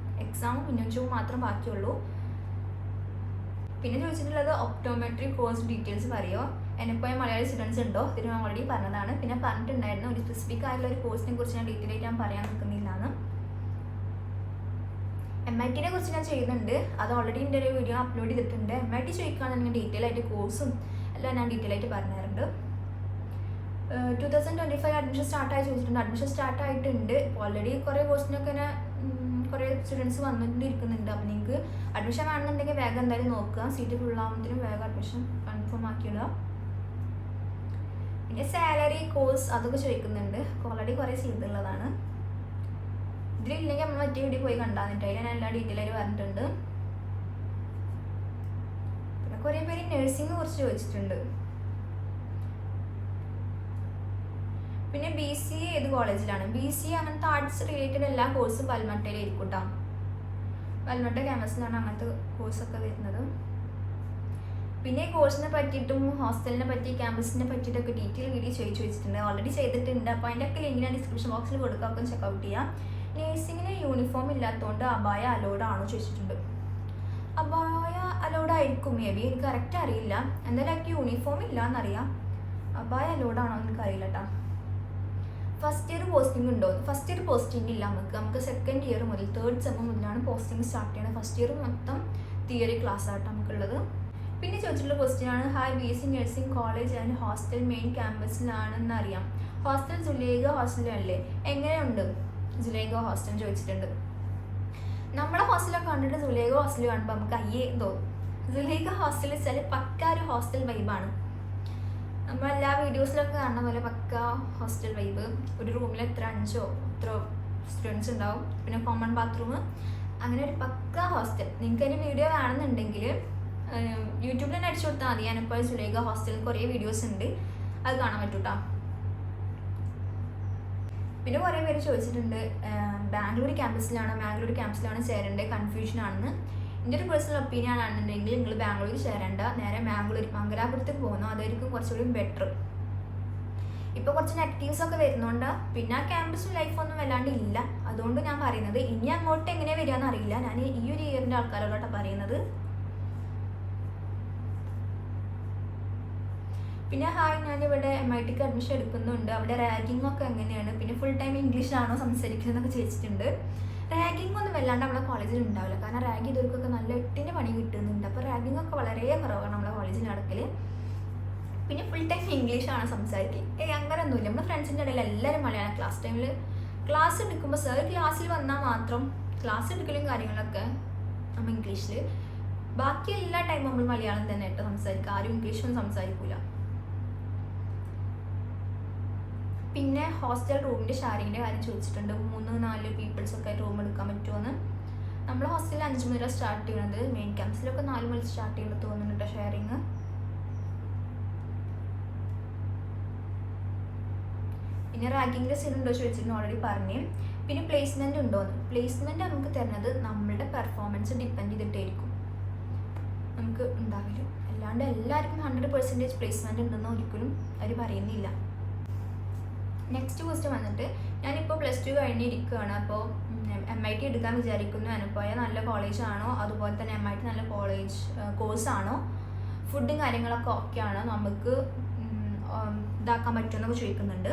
എക്സാമും ഇൻ്റേൺഷിപ്പും മാത്രം ബാക്കിയുള്ളൂ. പിന്നെ ചോദിച്ചിട്ടുള്ളത് ഒപ്റ്റോമെട്രി കോഴ്സ് ഡീറ്റെയിൽസ് പറയുമോ? എന്നെപ്പോയ മലയാളി സ്റ്റുഡൻസ് ഉണ്ടോ? ഇതിന് ഞാൻ ഓൾറെഡി പറഞ്ഞതാണ്. പിന്നെ പറഞ്ഞിട്ടുണ്ടായിരുന്നു ഒരു സ്പെസിഫിക് ആയിട്ടുള്ള ഒരു കോഴ്സിനെ കുറിച്ച് ഞാൻ ഡീറ്റെയിൽ ആയിട്ട് ഞാൻ പറയാൻ നിൽക്കുന്നില്ല എന്ന്. MITനെ കുറിച്ച് ഞാൻ ചെയ്യുന്നുണ്ട്, അത് ഓൾറെഡി എൻ്റെ ഒരു വീഡിയോ അപ്ലോഡ് ചെയ്തിട്ടുണ്ട്. MIT ചോദിക്കുകയാണെന്നുണ്ടെങ്കിൽ ഡീറ്റെയിൽ ആയിട്ട് കോഴ്സും എല്ലാം ഞാൻ ഡീറ്റെയിൽ ആയിട്ട് പറഞ്ഞു തരുന്നുണ്ട്. 2025 അഡ്മിഷൻ സ്റ്റാർട്ടായി ചോദിച്ചിട്ടുണ്ട്. അഡ്മിഷൻ സ്റ്റാർട്ടായിട്ടുണ്ട്. ഇപ്പോൾ ഓൾറെഡി കുറേ കോഴ്സിനൊക്കെ കുറേ സ്റ്റുഡൻസ് വന്നുകൊണ്ടിരിക്കുന്നുണ്ട്. അപ്പോൾ നിങ്ങൾക്ക് അഡ്മിഷൻ വേണമെന്നുണ്ടെങ്കിൽ വേഗം എന്തായാലും നോക്കുക, സീറ്റ് ഫുള്ളാകുമ്പോഴത്തേനും വേഗം അഡ്മിഷൻ കൺഫേം ആക്കിയിടുക. പിന്നെ സാലറി, കോഴ്സ് അതൊക്കെ ചോദിക്കുന്നുണ്ട്, ഓൾറെഡി കുറേ ചെയ്തുള്ളതാണ്. ഇതിലില്ലെങ്കിൽ നമ്മൾ മറ്റേ വീഡിയോ പോയി കണ്ടാന്നിട്ട് അതിൽ ഞാൻ എല്ലാ ഡീറ്റെയിൽ ആയിട്ട് പറഞ്ഞിട്ടുണ്ട്. പിന്നെ കുറേ പേര് നഴ്സിംഗ് കുറിച്ച് ചോദിച്ചിട്ടുണ്ട്. പിന്നെ BCA ഏത് കോളേജിലാണ്? BCA അങ്ങനത്തെ ആർട്സ് റിലേറ്റഡ് എല്ലാ കോഴ്സും പൽമട്ടയിലായിരിക്കും കേട്ടോ. പൽമട്ട ക്യാമ്പസിലാണ് അങ്ങനത്തെ കോഴ്സൊക്കെ വരുന്നത്. പിന്നെ കോഴ്സിനെ പറ്റിയിട്ടും ഹോസ്റ്റലിനെ പറ്റി ക്യാമ്പസിനെ പറ്റിയിട്ടൊക്കെ ഡീറ്റെയിൽ വീഡിയോ ചോദിച്ചിട്ടുണ്ട്. ഓൾറെഡി ചെയ്തിട്ടുണ്ട്. അപ്പോൾ അതിൻ്റെയൊക്കെ ലിങ്ക് ഞാൻ ഡിസ്ക്രിപ്ഷൻ ബോക്സിൽ കൊടുക്കാം, ഒക്കെ ചെക്കൗട്ട് ചെയ്യാം. നേഴ്സിങ്ങിന് യൂണിഫോം ഇല്ലാത്തതുകൊണ്ട് അബായ അലൗഡ് ആണോ ചോദിച്ചിട്ടുണ്ട്. അബായ അലൗഡ് ആയിരിക്കും മേ ബി, എനിക്ക് കറക്റ്റ് അറിയില്ല. എന്തായാലും എനിക്ക് യൂണിഫോം ഇല്ല എന്നറിയാം. അബായ അലൗഡ് ആണോ എന്ന് എനിക്കറിയില്ല കേട്ടോ. ഫസ്റ്റ് ഇയർ പോസ്റ്റിംഗ് ഉണ്ടോ? ഫസ്റ്റ് ഇയർ പോസ്റ്റിംഗ് ഇല്ല. നമുക്ക് സെക്കൻഡ് ഇയർ മുതൽ 3rd സെം മുതലാണ് പോസ്റ്റിംഗ് സ്റ്റാർട്ട് ചെയ്യുന്നത്. ഫസ്റ്റ് ഇയർ മൊത്തം തിയറി ക്ലാസ് ആട്ടോ നമുക്കുള്ളത്. പിന്നെ ചോദിച്ചിട്ടുള്ള ക്വസ്റ്റ്യൻ ആണ്, hi BSc nursing college and hostel main ക്യാമ്പസിലാണെന്ന് അറിയാം. ഹോസ്റ്റൽ സുലേഖ ഹോസ്റ്റലല്ലേ, എങ്ങനെയുണ്ട് സുലേഖ ഹോസ്റ്റൽ ചോദിച്ചിട്ടുണ്ട്. നമ്മളെ ഹോസ്റ്റലൊക്കെ കണ്ടിട്ട് സുലേഖ ഹോസ്റ്റൽ കാണുമ്പോൾ നമുക്ക് അയ്യേ തോന്നും. സുലേഖ ഹോസ്റ്റൽ വെച്ചാൽ പക്ക ഒരു ഹോസ്റ്റൽ വൈബാണ്. നമ്മൾ എല്ലാ വീഡിയോസിലൊക്കെ കാണുന്ന പോലെ പക്ക ഹോസ്റ്റൽ വൈബ്. ഒരു റൂമിൽ എത്ര 5 സ്റ്റുഡൻസ് ഉണ്ടാവും. പിന്നെ കോമൺ ബാത്റൂം, അങ്ങനെ ഒരു പക്ക ഹോസ്റ്റൽ. നിങ്ങൾക്ക് അതിൻ്റെ വീഡിയോ കാണുന്നുണ്ടെങ്കിൽ യൂട്യൂബിൽ തന്നെ അടിച്ചു കൊടുത്താൽ മതി. ഞാനിപ്പോൾ സുലേഖ ഹോസ്റ്റലിൽ കുറേ വീഡിയോസ് ഉണ്ട്, അത് കാണാൻ പറ്റൂട്ടോ. പിന്നെ കുറേ പേര് ചോദിച്ചിട്ടുണ്ട് ബാംഗ്ലൂർ ക്യാമ്പസിലാണ് ചേരേണ്ടത്, കൺഫ്യൂഷൻ ആണെന്ന്. എൻ്റെ ഒരു പേഴ്സണൽ ഒപ്പീനിയൻ ആണെന്നുണ്ടെങ്കിൽ നിങ്ങൾ ബാംഗ്ലൂർ ചേരേണ്ട, നേരെ മംഗലാപുരത്തേക്ക് പോകുന്നു, അതായിരിക്കും കുറച്ചുകൂടി ബെറ്റർ. ഇപ്പോൾ കുറച്ച് നെഗറ്റീവ്സ് ഒക്കെ വരുന്നുണ്ട്. പിന്നെ ആ ക്യാമ്പസും ലൈഫൊന്നും വല്ലാണ്ട് ഇല്ല. അതുകൊണ്ട് ഞാൻ പറയുന്നത് ഇനി അങ്ങോട്ട് എങ്ങനെ വരികയെന്ന് അറിയില്ല. ഞാൻ ഈ ഒരു ഇയറിൻ്റെ ആൾക്കാരോടാണ് പറയുന്നത്. പിന്നെ ഹായ്, ഞാനിവിടെ MITക്ക് അഡ്മിഷൻ എടുക്കുന്നുണ്ട്. അവിടെ റാഗിങ് ഒക്കെ എങ്ങനെയാണ്? പിന്നെ ഫുൾ ടൈം ഇംഗ്ലീഷിലാണോ സംസാരിക്കുന്നതെന്നൊക്കെ ചോദിച്ചിട്ടുണ്ട്. റാഗിങ് ഒന്നും വല്ലാണ്ട് നമ്മളെ കോളേജിൽ ഉണ്ടാവില്ല. കാരണം റാഗ് ചെയ്തവർക്കൊക്കെ നല്ല 8ൻ്റെ പണി കിട്ടുന്നുണ്ട്. അപ്പോൾ റാഗിങ് ഒക്കെ വളരെ കുറവാണ് നമ്മളെ കോളേജിൽ നടക്കൽ. പിന്നെ ഫുൾ ടൈം ഇംഗ്ലീഷാണ് സംസാരിക്കുക. അങ്ങനെയൊന്നുമില്ല. നമ്മുടെ ഫ്രണ്ട്സിൻ്റെ ഇടയിൽ എല്ലാവരും മലയാളം. ക്ലാസ് എടുക്കുമ്പോൾ സാർ ക്ലാസ്സിൽ വന്നാൽ മാത്രം ക്ലാസ് എടുക്കലും കാര്യങ്ങളൊക്കെ നമ്മൾ ഇംഗ്ലീഷിൽ, ബാക്കി എല്ലാ ടൈമും നമ്മൾ മലയാളം തന്നെ ആയിട്ട് സംസാരിക്കുക. ആരും ഇംഗ്ലീഷൊന്നും സംസാരിക്കില്ല. പിന്നെ ഹോസ്റ്റൽ റൂമിൻ്റെ ഷെയറിങ്ങിൻ്റെ കാര്യം ചോദിച്ചിട്ടുണ്ട്. 3-4 പീപ്പിൾസൊക്കെ റൂം എടുക്കാൻ പറ്റുമോയെന്ന്. നമ്മൾ ഹോസ്റ്റലിൽ 5 മുതലാണ് സ്റ്റാർട്ട് ചെയ്യുന്നത്. മെയിൻ ക്യാമ്പസിലൊക്കെ 4 മുതൽ സ്റ്റാർട്ട് ചെയ്യുന്നത് തോന്നുന്നുണ്ട് ഷെയറിങ്. പിന്നെ റാങ്കിങ്ങിൻ്റെ സീൻ ഉണ്ടോ ചോദിച്ചിട്ടുണ്ട്, ഓൾറെഡി പറഞ്ഞു. പിന്നെ പ്ലേസ്മെൻറ്റ് ഉണ്ടോയെന്ന്. പ്ലേസ്മെൻറ്റ് നമുക്ക് തരുന്നത് നമ്മളുടെ പെർഫോമൻസ് ഡിപ്പെൻഡ് ചെയ്തിട്ടായിരിക്കും നമുക്ക് ഉണ്ടാവില്ല. അല്ലാണ്ട് എല്ലാവർക്കും 100% പ്ലേസ്മെൻറ്റ് ഉണ്ടെന്ന് ഒരിക്കലും അവർ പറയുന്നില്ല. നെക്സ്റ്റ് ക്വസ്റ്റ്യൻ വന്നിട്ട്, ഞാനിപ്പോൾ +2 കഴിഞ്ഞിരിക്കുകയാണ്. അപ്പോൾ MIT എടുക്കാൻ വിചാരിക്കുന്നു. അനുപോയ നല്ല കോളേജാണോ? അതുപോലെ തന്നെ MIT നല്ല കോഴ്സാണോ? ഫുഡും കാര്യങ്ങളൊക്കെ ഓക്കെ ആണോ? നമുക്ക് ഇതാക്കാൻ പറ്റുമെന്നൊക്കെ ചോദിക്കുന്നുണ്ട്.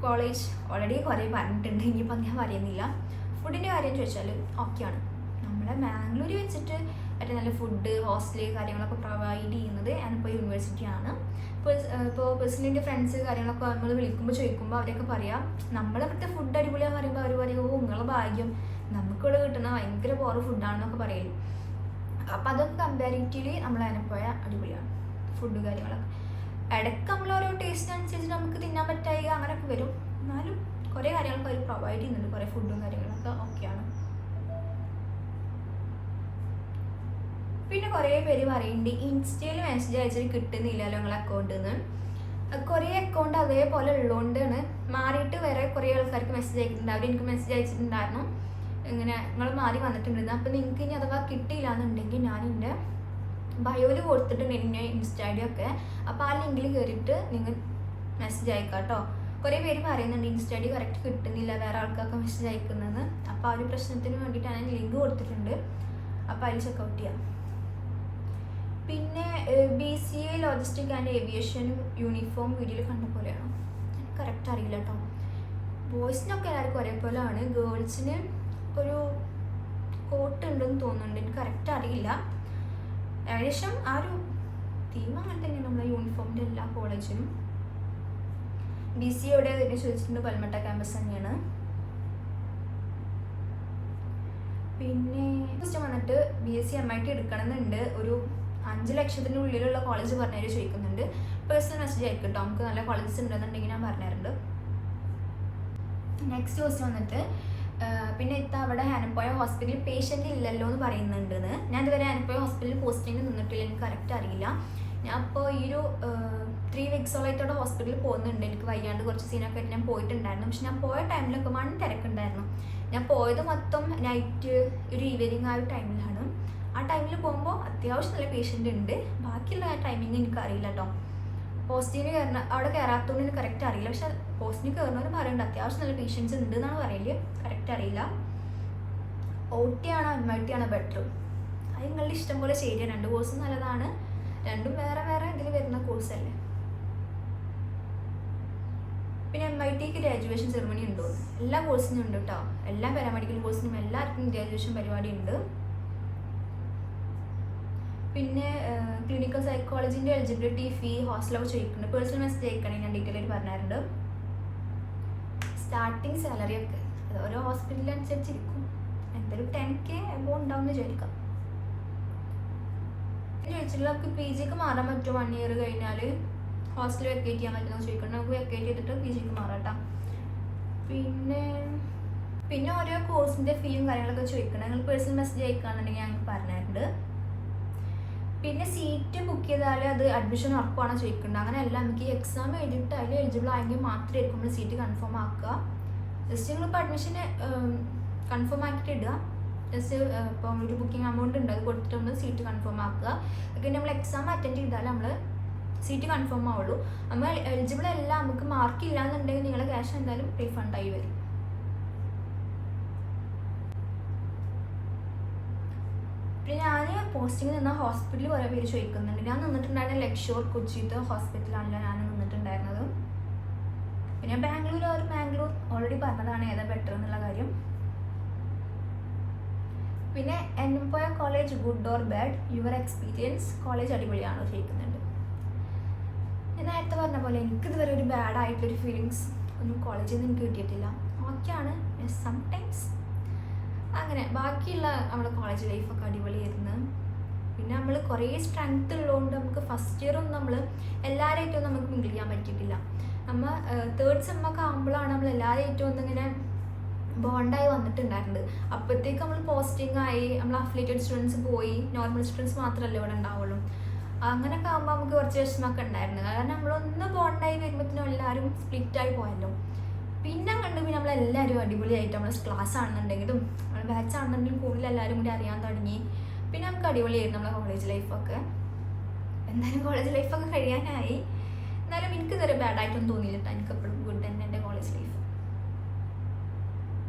കോളേജ് ഓൾറെഡി കുറേ പറഞ്ഞിട്ടുണ്ട്, ഇനിയിപ്പോൾ ഞാൻ പറയുന്നില്ല. ഫുഡിൻ്റെ കാര്യം ചോദിച്ചാൽ ഓക്കെയാണ്. നമ്മുടെ ബാംഗ്ലൂർ വെച്ചിട്ട് ഏറ്റവും നല്ല ഫുഡ് ഹോസ്റ്റല് കാര്യങ്ങളൊക്കെ പ്രൊവൈഡ് ചെയ്യുന്നത് അനുപ യൂണിവേഴ്സിറ്റിയാണ്. ഇപ്പോൾ പേഴ്സണലി ഫ്രണ്ട്സ് കാര്യങ്ങളൊക്കെ നമ്മൾ വിളിക്കുമ്പോൾ ചോദിക്കുമ്പോൾ അവരൊക്കെ പറയാം നമ്മളിവിടുത്തെ ഫുഡ് അടിപൊളിയാന്ന് പറയുമ്പോൾ അവർ പറയും ഓ നിങ്ങളെ ഭാഗ്യം, നമുക്കിവിടെ കിട്ടുന്ന ഭയങ്കര പോറ് ഫുഡാണെന്നൊക്കെ പറയും. അപ്പം അതൊക്കെ കമ്പാരിറ്റീവ്ലി നമ്മൾ അനുപോയ അടിപൊളിയാണ് ഫുഡ് കാര്യങ്ങളൊക്കെ. ഇടയ്ക്ക് നമ്മൾ ഓരോ ടേസ്റ്റ് അനുസരിച്ച് നമുക്ക് തിന്നാൻ പറ്റായി അങ്ങനെയൊക്കെ വരും. എന്നാലും കുറേ കാര്യങ്ങളൊക്കെ അവർ പ്രൊവൈഡ് ചെയ്യുന്നുണ്ട്. കുറേ ഫുഡും കാര്യങ്ങളൊക്കെ ഓക്കെയാണ്. പിന്നെ കുറേ പേര് പറയുന്നുണ്ട് ഇൻസ്റ്റയിൽ മെസ്സേജ് അയച്ചിട്ട് കിട്ടുന്നില്ലല്ലോ നിങ്ങളെ അക്കൗണ്ടിൽ നിന്ന്. കുറേ അക്കൗണ്ട് അതേപോലെ ഉള്ളതുകൊണ്ടാണ് മാറിയിട്ട് വേറെ കുറേ ആൾക്കാർക്ക് മെസ്സേജ് അയക്കുന്നുണ്ട്. അവർ എനിക്ക് മെസ്സേജ് അയച്ചിട്ടുണ്ടായിരുന്നു ഇങ്ങനെ നിങ്ങൾ മാറി വന്നിട്ടുണ്ടായിരുന്നു. അപ്പോൾ നിങ്ങൾക്ക് ഇനി അഥവാ കിട്ടിയില്ല എന്നുണ്ടെങ്കിൽ ഞാൻ എൻ്റെ ബയോയിൽ കൊടുത്തിട്ടുണ്ട് എൻ്റെ ഇൻസ്റ്റാ ID ഒക്കെ. അപ്പോൾ ആ ലിങ്കിൽ കയറിയിട്ട് നിങ്ങൾ മെസ്സേജ് അയക്കാം കേട്ടോ. കുറേ പേര് പറയുന്നുണ്ട് ഇൻസ്റ്റാ ID കറക്റ്റ് കിട്ടുന്നില്ല, വേറെ ആൾക്കാർക്ക് മെസ്സേജ് അയക്കുന്നതെന്ന്. അപ്പോൾ ആ ഒരു പ്രശ്നത്തിന് വേണ്ടിയിട്ടാണ് ഞാൻ ലിങ്ക് കൊടുത്തിട്ടുണ്ട്. അപ്പോൾ അതിൽ ചെക്കൗട്ട് ചെയ്യാം. പിന്നെ BCA ലോജിസ്റ്റിക് ആൻഡ് ഏവിയേഷനും യൂണിഫോം വീഡിയോയിൽ കണ്ട പോലെയാണോ? എനിക്ക് കറക്റ്റ് അറിയില്ല കേട്ടോ. ബോയ്സിനൊക്കെ എല്ലാവർക്കും ഒരേപോലെയാണ്. ഗേൾസിന് ഒരു കോട്ട് ഉണ്ടെന്ന് തോന്നുന്നുണ്ട്, എനിക്ക് കറക്റ്റ് അറിയില്ല. ഏകദേശം ആ ഒരു തീം അങ്ങനെ തന്നെയാണ് നമ്മുടെ യൂണിഫോമിൻ്റെ എല്ലാ കോളേജിലും. BCA എവിടെ തന്നെ ചോദിച്ചിട്ടുണ്ട്, പൽമട്ട ക്യാമ്പസ് തന്നെയാണ്. പിന്നെ ഫസ്റ്റ് വന്നിട്ട് BSc MIT എടുക്കണമെന്നുണ്ട്, ഒരു 5 ലക്ഷത്തിനുള്ളിലുള്ള കോളേജ് പറഞ്ഞവർ ചോദിക്കുന്നുണ്ട്. പേഴ്സണൽ മെസ്സേജ് ആയിരിക്കും കേട്ടോ. നമുക്ക് നല്ല കോളേജസ് ഉണ്ടെന്നുണ്ടെങ്കിൽ ഞാൻ പറഞ്ഞിട്ടുണ്ട്. നെക്സ്റ്റ് ക്വസ്റ്റ്യൻ വന്നിട്ട് പിന്നെ അവിടെ ഹനപ്പോയ ഹോസ്പിറ്റലിൽ പേഷ്യൻ്റ് ഇല്ലല്ലോ എന്ന് പറയുന്നുണ്ടെന്ന്. ഞാൻ ഇതുവരെ ഹനപ്പോയ ഹോസ്പിറ്റലിൽ പോസ്റ്റിംഗ് നിന്നിട്ടില്ല, എനിക്ക് കറക്റ്റ് അറിയില്ല. ഞാൻ ഇപ്പോൾ ഈ ഒരു 3 വീക്സോളായിട്ടവിടെ ഹോസ്പിറ്റലിൽ പോകുന്നുണ്ട്. എനിക്ക് വയ്യാണ്ട് കുറച്ച് സീനൊക്കെ ആയിട്ട് ഞാൻ പോയിട്ടുണ്ടായിരുന്നു. പക്ഷെ ഞാൻ പോയ ടൈമിലൊക്കെ തിരക്കുണ്ടായിരുന്നു. ഞാൻ പോയത് മൊത്തം നൈറ്റ് ഒരു ഈവനിങ് ആ ഒരു ടൈമിലാണ്. ആ ടൈമിൽ പോകുമ്പോൾ അത്യാവശ്യം നല്ല പേഷ്യൻ്റ് ഉണ്ട്. ബാക്കിയുള്ള ടൈമിങ് എനിക്കറിയില്ല കേട്ടോ. പോസ്റ്റിന് അവിടെ കയറാത്തതുകൊണ്ട് എനിക്ക് കറക്റ്റ് അറിയില്ല. പക്ഷെ പോസ്റ്റിന് കയറുന്നവർ പറയുന്നുണ്ട് അത്യാവശ്യം നല്ല പേഷ്യൻസ് ഉണ്ട് എന്നാണ് പറയല്. കറക്റ്റ് അറിയില്ല. OT ആണോ MIT ആണോ ബെറ്റർ? അത് നിങ്ങളുടെ ഇഷ്ടം പോലെ ശരിയാണ്. 2 കോഴ്സും നല്ലതാണ്. രണ്ടും വേറെ വേറെ ഇതിൽ വരുന്ന കോഴ്സല്ലേ. പിന്നെ MITക്ക് ഗ്രാജുവേഷൻ സെറിമണി ഉണ്ടോ? എല്ലാ കോഴ്സിനും ഉണ്ട് കേട്ടോ. എല്ലാ പാരാമെഡിക്കൽ കോഴ്സിനും എല്ലാവർക്കും ഗ്രാജുവേഷൻ പരിപാടി ഉണ്ട്. പിന്നെ ക്ലിനിക്കൽ സൈക്കോളജിൻ്റെ എലിജിബിലിറ്റി ഫീ ഹോസ്റ്റലൊക്കെ ചോദിക്കുന്നുണ്ട്. പേഴ്സണൽ മെസ്സേജ് അയക്കണേ, ഞാൻ ഡീറ്റെയിൽ ആയിട്ട് പറഞ്ഞിട്ടുണ്ട്. സ്റ്റാർട്ടിങ് സാലറി ഒക്കെ അത് ഓരോ ഹോസ്പിറ്റലനുസരിച്ചിരിക്കും. എന്തായാലും 10K എബോവ് ഉണ്ടാവും എന്ന് വിചാരിക്കാം. ചോദിച്ചിട്ടുള്ള നമുക്ക് PGക്ക് മാറാൻ പറ്റുമോ? 1 ഇയർ കഴിഞ്ഞാൽ ഹോസ്റ്റൽ വെക്കേറ്റ് ചെയ്യാൻ പറ്റുമോ ചോദിക്കണം. നമുക്ക് വെക്കേറ്റ് ചെയ്തിട്ട് PGക്ക് മാറാം. പിന്നെ ഓരോ കോഴ്സിൻ്റെ ഫീയും കാര്യങ്ങളൊക്കെ ചോദിക്കണം. നിങ്ങൾ പേഴ്സണൽ മെസ്സേജ് അയക്കുകയാണെന്നുണ്ടെങ്കിൽ ഞങ്ങൾക്ക് പറഞ്ഞിട്ടുണ്ട്. പിന്നെ സീറ്റ് ബുക്ക് ചെയ്താൽ അത് അഡ്മിഷൻ ഉറപ്പാണോ ചോദിക്കുന്നുണ്ട്. അങ്ങനെയല്ല, നമുക്ക് ഈ എക്സാം എഴുതിയിട്ട് അതിൽ എലിജിബിൾ ആയെങ്കിൽ മാത്രമായിരിക്കും നമ്മൾ സീറ്റ് കൺഫേം ആക്കുക. ജസ്റ്റ് നിങ്ങളിപ്പോൾ അഡ്മിഷന് കൺഫേം ആക്കിയിട്ട് ഇടുക. ജസ്റ്റ് ഇപ്പം ഒരു ബുക്കിംഗ് എമൗണ്ട് ഉണ്ട്, അത് കൊടുത്തിട്ട് നമ്മൾ സീറ്റ് കൺഫേം ആക്കുക. ഒക്കെ നമ്മൾ എക്സാം അറ്റൻഡ് ചെയ്താൽ നമ്മൾ സീറ്റ് കൺഫേം ആവുള്ളൂ. നമ്മൾ എലിജിബിൾ അല്ല, നമുക്ക് മാർക്ക് ഇല്ല എന്നുണ്ടെങ്കിൽ നിങ്ങളുടെ ക്യാഷ് എന്തായാലും റീഫണ്ടായി വരും. പിന്നെ ഞാൻ പോസ്റ്റിംഗ് നിന്ന ഹോസ്പിറ്റലിൽ കുറേ പേര് ചോദിക്കുന്നുണ്ട്. ഞാൻ നിന്നിട്ടുണ്ടായിരുന്ന ലക്ഷോർ കൊച്ചിത്തെ ഹോസ്പിറ്റലാണല്ലോ ഞാൻ നിന്നിട്ടുണ്ടായിരുന്നത്. പിന്നെ ബാംഗ്ലൂർ ഓൾറെഡി പറഞ്ഞതാണ് ഏതാ ബെറ്റർ എന്നുള്ള കാര്യം. പിന്നെ Yenepoya college good or bad, your experience, college അടിപൊളിയാണോ ചോദിക്കുന്നുണ്ട്. ഞാൻ നേരത്തെ പറഞ്ഞ പോലെ എനിക്കിതുവരെ ഒരു ബാഡ് ആയിട്ടുള്ളൊരു ഫീലിങ്സ് ഒന്നും കോളേജിൽ നിന്ന് എനിക്ക് കിട്ടിയിട്ടില്ല. ഓക്കെയാണ് സംടൈംസ് അങ്ങനെ. ബാക്കിയുള്ള നമ്മുടെ കോളേജ് ലൈഫൊക്കെ അടിപൊളിയായിരുന്നു. പിന്നെ നമ്മൾ കുറേ സ്ട്രെങ്ത് ഉള്ളതുകൊണ്ട് നമുക്ക് ഫസ്റ്റ് ഇയർ ഒന്നും നമ്മൾ എല്ലാവരായിട്ടും നമുക്ക് മിങ്കിൾ ചെയ്യാൻ പറ്റിയിട്ടില്ല. നമ്മൾ 3rd സെമ്മൊക്കെ ആകുമ്പോഴാണ് നമ്മൾ എല്ലാവരായിട്ടും ഒന്നിങ്ങനെ ബോണ്ടായി വന്നിട്ടുണ്ടായിരുന്നത്. അപ്പോഴത്തേക്ക് നമ്മൾ പോസ്റ്റിംഗ് ആയി, നമ്മൾ അഫിലിയേറ്റഡ് സ്റ്റുഡൻസ് പോയി, നോർമൽ സ്റ്റുഡൻസ് മാത്രമല്ല ഇവിടെ ഉണ്ടാവുള്ളൂ. അങ്ങനെയൊക്കെ ആകുമ്പോൾ നമുക്ക് കുറച്ച് വിഷമമൊക്കെ ഉണ്ടായിരുന്നു. കാരണം നമ്മളൊന്ന് ബോണ്ടായി വരുമ്പോഴത്തേനും എല്ലാവരും സ്പ്ലിറ്റായി പോയല്ലോ. പിന്നെ നമ്മളെല്ലാവരും അടിപൊളിയായിട്ട് നമ്മൾ ക്ലാസ് ആണെന്നുണ്ടെങ്കിലും നമ്മൾ ബാച്ച് ആണെന്നുണ്ടെങ്കിലും കൂടുതൽ എല്ലാവരും കൂടി അറിയാൻ തുടങ്ങി. പിന്നെ നമുക്ക് അടിപൊളിയായിരുന്നു നമ്മളെ കോളേജ് ലൈഫൊക്കെ. എന്തായാലും കോളേജ് ലൈഫൊക്കെ കഴിയാനായി. എന്നാലും എനിക്ക് ഇതുവരെ ബാഡായിട്ടൊന്നും തോന്നിയില്ല. എനിക്ക് എപ്പോഴും ഗുഡ് തന്നെ എൻ്റെ കോളേജ് ലൈഫ്.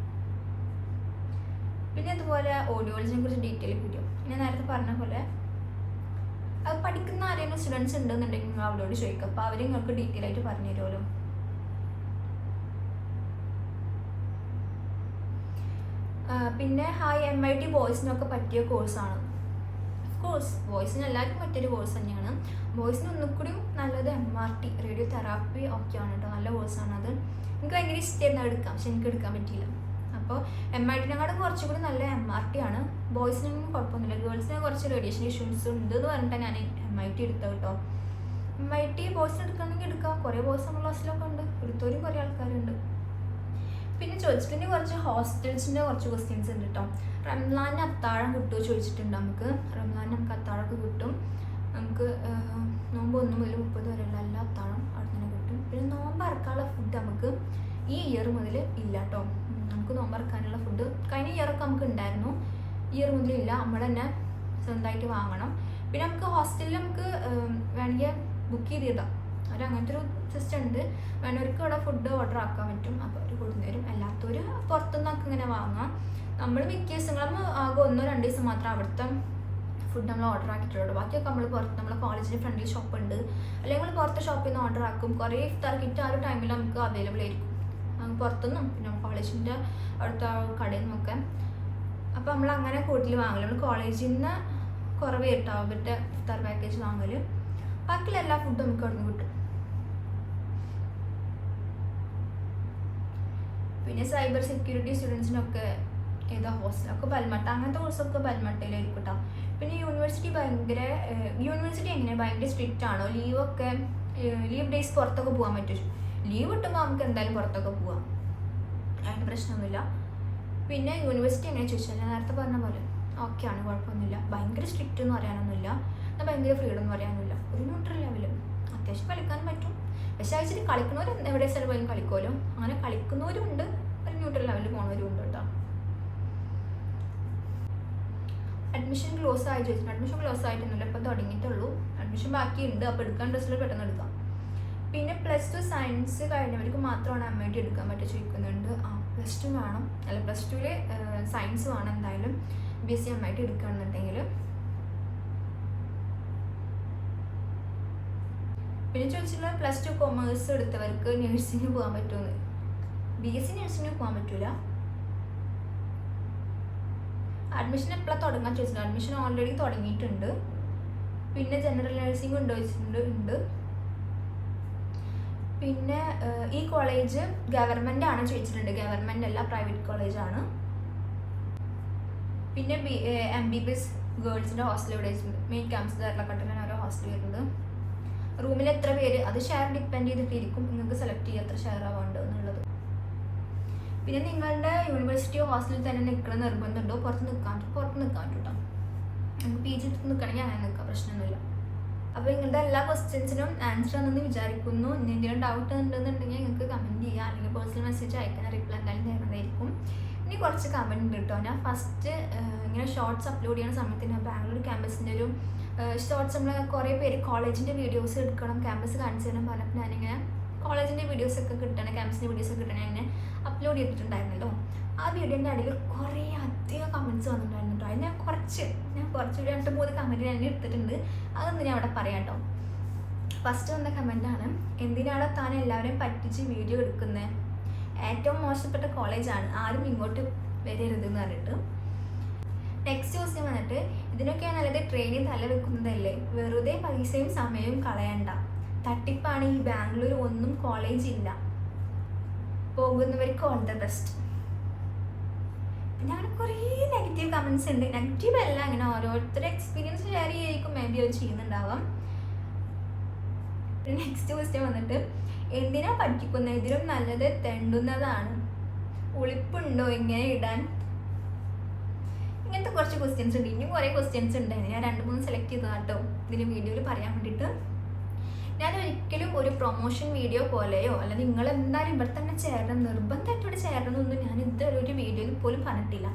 പിന്നെ അതുപോലെ ഓഡിയോളജിനെ കുറിച്ച് ഡീറ്റെയിൽ വീഡിയോ ഞാൻ നേരത്തെ പറഞ്ഞ പോലെ അത് പഠിക്കുന്ന ആരെങ്കിലും സ്റ്റുഡൻസ് ഉണ്ടെന്നുണ്ടെങ്കിൽ നിങ്ങൾ അവരോട് ചോദിക്കുക. അപ്പോൾ അവർ നിങ്ങൾക്ക് ഡീറ്റെയിൽ ആയിട്ട് പറഞ്ഞു തരുമല്ലോ. പിന്നെ MIT ബോയ്സിനൊക്കെ പറ്റിയ കോഴ്സാണ്. കോഴ്സ് ബോയ്സിന് എല്ലാവർക്കും പറ്റിയൊരു കോഴ്സ് തന്നെയാണ്. ബോയ്സിന് ഒന്നുകൂടി നല്ലത് MRT റേഡിയോ തെറാപ്പി ഒക്കെയാണ് കേട്ടോ. നല്ല കോഴ്സാണ് അത്. എനിക്ക് ഭയങ്കര ഇഷ്ടമായിരുന്നു എടുക്കാം, പക്ഷെ എനിക്ക് എടുക്കാൻ പറ്റിയില്ല. അപ്പോൾ MITനെക്കാളും കുറച്ചും കൂടി നല്ല MRT ആണ്. ബോയ്സിനൊന്നും കുഴപ്പമൊന്നുമില്ല. ഗേൾസിന് കുറച്ച് റേഡിയേഷൻ ഇഷ്യൂസ് ഉണ്ട് എന്ന് പറഞ്ഞിട്ടാണ് ഞാൻ MIT എടുത്തത് കേട്ടോ. MIT ബോയ്സിന് എടുക്കണമെങ്കിൽ എടുക്കാം. കുറേ ബോയ്സ് നമ്മുടെ ക്ലാസ്സിലൊക്കെ ഉണ്ട്, എടുത്തവരും കുറേ ആൾക്കാരുണ്ട്. പിന്നെ ചോദിച്ചിട്ടുണ്ടെങ്കിൽ കുറച്ച് ഹോസ്റ്റൽസിൻ്റെ കുറച്ച് ക്വസ്റ്റ്യൻസ് ഉണ്ട് കേട്ടോ. റംസാനിന് അത്താഴം കിട്ടുമോ ചോദിച്ചിട്ടുണ്ട്. നമുക്ക് റംസാനിന് നമുക്ക് അത്താഴമൊക്കെ കിട്ടും. നമുക്ക് നോമ്പ് 1 മുതൽ 30 വരെയുള്ള എല്ലാ അത്താഴം അവിടെ തന്നെ കിട്ടും. പിന്നെ നോമ്പ് അറക്കാനുള്ള ഫുഡ് നമുക്ക് ഈ ഇയർ മുതൽ ഇല്ല കേട്ടോ. നമുക്ക് നോമ്പ് അറക്കാനുള്ള ഫുഡ് കഴിഞ്ഞ ഇയറൊക്കെ നമുക്ക് ഉണ്ടായിരുന്നു, ഈ ഇയർ മുതലില്ല. നമ്മൾ തന്നെ സ്വന്തമായിട്ട് വാങ്ങണം. പിന്നെ നമുക്ക് ഹോസ്റ്റലിൽ നമുക്ക് വേണമെങ്കിൽ ബുക്ക് ചെയ്തിടാം. അങ്ങനത്തെ ഒരു സിസ്റ്റം ഉണ്ട്. വേണവർക്ക് ഇവിടെ ഫുഡ് ഓർഡർ ആക്കാൻ പറ്റും. അപ്പോൾ അവർ കൊടുത്തുതരും. അല്ലാത്തവർ പുറത്തുനിന്നൊക്കെ ഇങ്ങനെ വാങ്ങാം. നമ്മൾ മിക്ക ദിവസങ്ങളും ആകെ 1-2 ദിവസം മാത്രം അവിടുത്തെ ഫുഡ് നമ്മൾ ഓർഡർ ആക്കിയിട്ടുള്ളൂ. ബാക്കിയൊക്കെ നമ്മൾ പുറത്ത് നമ്മളെ കോളേജിൻ്റെ ഫ്രണ്ടിൽ ഷോപ്പ് ഉണ്ട്, അല്ലെങ്കിൽ നമ്മൾ പുറത്തെ ഷോപ്പിൽ നിന്ന് ഓർഡർ ആക്കും. കുറേ ഇഫ്താർ കിറ്റ് ആ ഒരു ടൈമിൽ നമുക്ക് അവൈലബിൾ ആയിരിക്കും പുറത്തുനിന്നും പിന്നെ കോളേജിൻ്റെ അവിടുത്തെ കടയിൽ നിന്നൊക്കെ. അപ്പോൾ നമ്മൾ അങ്ങനെ കൂടുതൽ വാങ്ങൽ. നമ്മൾ കോളേജിൽ നിന്ന് കുറവേ കിട്ടാവും അവരുടെ ഇഫ്താർ പാക്കേജ് വാങ്ങൽ. ബാക്കിയുള്ള എല്ലാ ഫുഡും നമുക്ക് അവിടെ നിന്ന് കിട്ടും. പിന്നെ സൈബർ സെക്യൂരിറ്റി സ്റ്റുഡൻസിനൊക്കെ ഏതാ ഹോസ്റ്റലൊക്കെ ബൽമട്ട, അങ്ങനത്തെ കോഴ്സൊക്കെ ബൽമട്ടയിലായിരിക്കും കേട്ടോ. പിന്നെ യൂണിവേഴ്സിറ്റി എങ്ങനെയാണ് ഭയങ്കര സ്ട്രിക്റ്റ് ആണോ? ലീവ് ഡേയ്സ് പുറത്തൊക്കെ പോകാൻ പറ്റും. ലീവ് കിട്ടുമ്പോൾ നമുക്ക് എന്തായാലും പുറത്തൊക്കെ പോവാം. അതിന് പ്രശ്നമൊന്നുമില്ല. പിന്നെ യൂണിവേഴ്സിറ്റി എങ്ങനെ ചോദിച്ചാൽ ഞാൻ നേരത്തെ പറഞ്ഞ പോലെ ഓക്കെയാണ്, കുഴപ്പമൊന്നുമില്ല. ഭയങ്കര സ്ട്രിക്റ്റ് എന്ന് പറയാനൊന്നുമില്ല, എന്നാൽ ഭയങ്കര ഫ്രീഡം എന്ന് പറയാനൊന്നുമില്ല. ഒരു ന്യൂട്രൽ ലെവലും അത്യാവശ്യം കളിക്കാനും പറ്റും. പക്ഷേ അയച്ചിട്ട് കളിക്കുന്നവർ എവിടെ സ്ഥലം പോലും കളിക്കുമല്ലോ, അങ്ങനെ കളിക്കുന്നവരും ഉണ്ട്, ഒരു ന്യൂട്രൽ ലെവലിൽ പോകുന്നവരും ഉണ്ട് കേട്ടോ. അഡ്മിഷൻ ക്ലോസ് ആയി ചോദിച്ചു. അഡ്മിഷൻ ക്ലോസ് ആയിട്ടൊന്നുമില്ല, ഇപ്പോൾ തുടങ്ങിയിട്ടുള്ളൂ. അഡ്മിഷൻ ബാക്കിയുണ്ട്, അപ്പോൾ എടുക്കാൻ ഡ്രസ്സിൽ പെട്ടെന്ന് എടുക്കാം. പിന്നെ +2 സയൻസ് കഴിഞ്ഞവർക്ക് മാത്രമാണ് MIT എടുക്കാൻ പറ്റുക ചോദിക്കുന്നുണ്ട്. +2 വേണം, അല്ല +2 സയൻസ് വേണം എന്തായാലും BSc MIT എടുക്കുകയാണെന്നുണ്ടെങ്കിൽ. പിന്നെ ചോദിച്ചിട്ടുള്ള +2 കൊമേഴ്സ് എടുത്തവർക്ക് നഴ്സിംഗ് പോകാൻ പറ്റുമെന്ന്. BSc നഴ്സിംഗ് പോകാൻ പറ്റൂല. അഡ്മിഷൻ എപ്പോഴാണ് തുടങ്ങാൻ ചോദിച്ചിട്ടുണ്ട്. അഡ്മിഷൻ ഓൾറെഡി തുടങ്ങിയിട്ടുണ്ട്. പിന്നെ ജനറൽ നഴ്സിംഗ് ഉണ്ടോ ചോദിച്ചിട്ടുണ്ട്, ഉണ്ട്. പിന്നെ ഈ കോളേജ് ഗവൺമെൻറ് ആണ് ചോദിച്ചിട്ടുണ്ട്. ഗവൺമെൻറ് അല്ല, പ്രൈവറ്റ് കോളേജാണ്. പിന്നെ MBBS ഗേൾസിൻ്റെ ഹോസ്റ്റൽ ഇവിടെ വെച്ചിട്ടുണ്ട്. മെയിൻ ക്യാമ്പസ് കേരളക്കട്ടിലാണ് ഓരോ ഹോസ്റ്റൽ വരുന്നത്. റൂമിൽ എത്ര പേര് അത് ഷെയർ ഡിപ്പെൻഡ് ചെയ്തിട്ടിരിക്കും, നിങ്ങൾക്ക് സെലക്ട് ചെയ്യുക എത്ര ഷെയർ ആവാണ്ട് എന്നുള്ളത്. പിന്നെ നിങ്ങളുടെ യൂണിവേഴ്സിറ്റി ഹോസ്റ്റലിൽ തന്നെ നിൽക്കണം നിർബന്ധമുണ്ടോ? പുറത്ത് നിൽക്കാൻ കേട്ടോ. നമുക്ക് PG എടുത്ത് നിൽക്കണമെങ്കിൽ അങ്ങനെ നിൽക്കാം, പ്രശ്നമൊന്നുമില്ല. അപ്പോൾ നിങ്ങളുടെ എല്ലാ ക്വസ്റ്റ്യൻസിനും ആൻസർ ആണെന്ന് വിചാരിക്കുന്നു. ഇനി എന്തെങ്കിലും ഡൗട്ട് ഉണ്ടെന്നുണ്ടെങ്കിൽ നിങ്ങൾക്ക് കമൻറ്റ് ചെയ്യുക, അല്ലെങ്കിൽ പേഴ്സണൽ മെസ്സേജ് അയക്കാൻ റിപ്ലൈ എന്തായാലും തരുന്നതായിരിക്കും. ഇനി കുറച്ച് കമൻറ്റ് ഉണ്ട് കേട്ടോ. ഞാൻ ഫസ്റ്റ് ഇങ്ങനെ ഷോർട്സ് അപ്ലോഡ് ചെയ്യുന്ന സമയത്ത് ഞാൻ ബാംഗ്ലൂർ ക്യാമ്പസിൻ്റെ ഒരു ഷോർട്സ് നമ്മൾ കുറേ പേര് കോളേജിൻ്റെ വീഡിയോസ് എടുക്കണം, ക്യാമ്പസ് കാണിച്ചു തരണം പറഞ്ഞപ്പോൾ ഞാനിങ്ങനെ കോളേജിൻ്റെ വീഡിയോസൊക്കെ കിട്ടണം, ക്യാമ്പസിൻ്റെ വീഡിയോസൊക്കെ കിട്ടണം ഞാൻ അപ്ലോഡ് ചെയ്തിട്ടുണ്ടായിരുന്നല്ലോ. ആ വീഡിയോൻ്റെ അടിയിൽ കുറേ അധികം കമൻറ്റ്സ് വന്നിട്ടുണ്ടായിരുന്നു കേട്ടോ. അത് ഞാൻ കുറച്ച് 2-3 കമൻറ്റ് ഞാൻ എടുത്തിട്ടുണ്ട്, അതൊന്നും ഞാൻ അവിടെ പറയാം കേട്ടോ. ഫസ്റ്റ് വന്ന കമൻറ്റാണ്, എന്തിനാണ് താൻ എല്ലാവരെയും പറ്റിച്ച് വീഡിയോ എടുക്കുന്നത്? ഏറ്റവും മോശപ്പെട്ട കോളേജാണ്, ആരും ഇങ്ങോട്ട് വരരുതെന്ന് പറഞ്ഞിട്ട്. നെക്സ്റ്റ് ക്വസ്റ്റ്യൻ വന്നിട്ട്, ഇതിനൊക്കെയാണ് നല്ലത് ട്രെയിനിൽ തല വെക്കുന്നതല്ലേ, വെറുതെ പൈസയും സമയവും കളയണ്ട, തട്ടിപ്പാണ് ഈ ബാംഗ്ലൂർ, ഒന്നും കോളേജ് ഇല്ല, പോകുന്നവർക്ക് ഓൾ ദ ബെസ്റ്റ്. പിന്നെ അങ്ങനെ കുറേ നെഗറ്റീവ് കമൻറ്റ്സ് ഉണ്ട്. നെഗറ്റീവ് അല്ല, അങ്ങനെ ഓരോരുത്തരുടെ എക്സ്പീരിയൻസ് ഷെയർ ചെയ്യായിരിക്കും മേ ബി അവർ ചെയ്യുന്നുണ്ടാവാം. നെക്സ്റ്റ് ക്വസ്റ്റ്യൻ വന്നിട്ട്, എന്തിനാ പഠിക്കുന്നത്, ഇതിലും നല്ലത് തെണ്ടുന്നതാണ്, ഉളിപ്പുണ്ടോ ഇങ്ങനെ ഇടാൻ? ഇങ്ങനത്തെ കുറച്ച് ക്വസ്റ്റ്യൻസ് ഉണ്ട്. ഇനിയും കുറേ ക്വസ്റ്റ്യൻസ് ഉണ്ടായിരുന്നു, ഞാൻ 2-3 സെലക്ട് ചെയ്തതാണ് കേട്ടോ ഇതിന് വീഡിയോയിൽ പറയാൻ വേണ്ടിയിട്ട്. ഞാൻ ഒരിക്കലും ഒരു പ്രൊമോഷൻ വീഡിയോ പോലെയോ അല്ലെങ്കിൽ നിങ്ങൾ എന്തായാലും ഇവിടെ തന്നെ ചേരണം, നിർബന്ധമായിട്ട് ഇവിടെ ചേരണം എന്നൊന്നും ഞാൻ ഇതുവരെ ഒരു വീഡിയോയിൽ പോലും പറഞ്ഞിട്ടില്ല.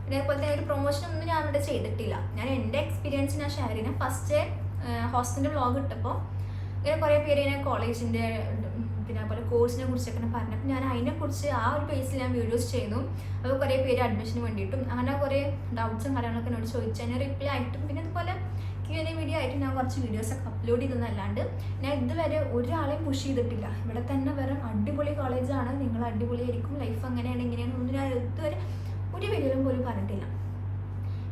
പിന്നെ അതുപോലെ തന്നെ ഒരു പ്രൊമോഷനൊന്നും ഞാൻ ഇവിടെ ചെയ്തിട്ടില്ല. ഞാൻ എൻ്റെ എക്സ്പീരിയൻസ് ഞാൻ ഷെയർ ചെയ്യുന്നത്. ഫസ്റ്റ് ഹോസ്റ്റലിൻ്റെ വ്ളോഗ് ഇട്ടപ്പോൾ ഇങ്ങനെ കുറേ പേര് ഇങ്ങനെ കോളേജിൻ്റെ പിന്നെ അതുപോലെ കോഴ്സിനെ കുറിച്ചൊക്കെ പറഞ്ഞപ്പോൾ ഞാൻ അതിനെക്കുറിച്ച് ആ ഒരു ബേസിൽ ഞാൻ വീഡിയോസ് ചെയ്യുന്നു. അപ്പോൾ കുറേ പേര് അഡ്മിഷന് വേണ്ടിയിട്ടും അങ്ങനെ കുറേ ഡൗട്ട്സും കാര്യങ്ങളൊക്കെ എന്നോട് ചോദിച്ചു, അതിന് റിപ്ലൈ ആയിട്ടും പിന്നെ അതുപോലെ Q&A വീഡിയോ ആയിട്ട് ഞാൻ കുറച്ച് വീഡിയോസൊക്കെ അപ്ലോഡ് ചെയ്തെന്നല്ലാണ്ട് ഞാൻ ഇതുവരെ ഒരാളെയും പുഷ് ചെയ്തിട്ടില്ല. ഇവിടെ തന്നെ വേറെ അടിപൊളി കോളേജാണ്, നിങ്ങൾ അടിപൊളിയായിരിക്കും, ലൈഫ് അങ്ങനെയാണ് ഇങ്ങനെയാണെന്നൊന്നും ഞാൻ ഇതുവരെ ഒരു വീഡിയോയിലും പോലും പറഞ്ഞിട്ടില്ല.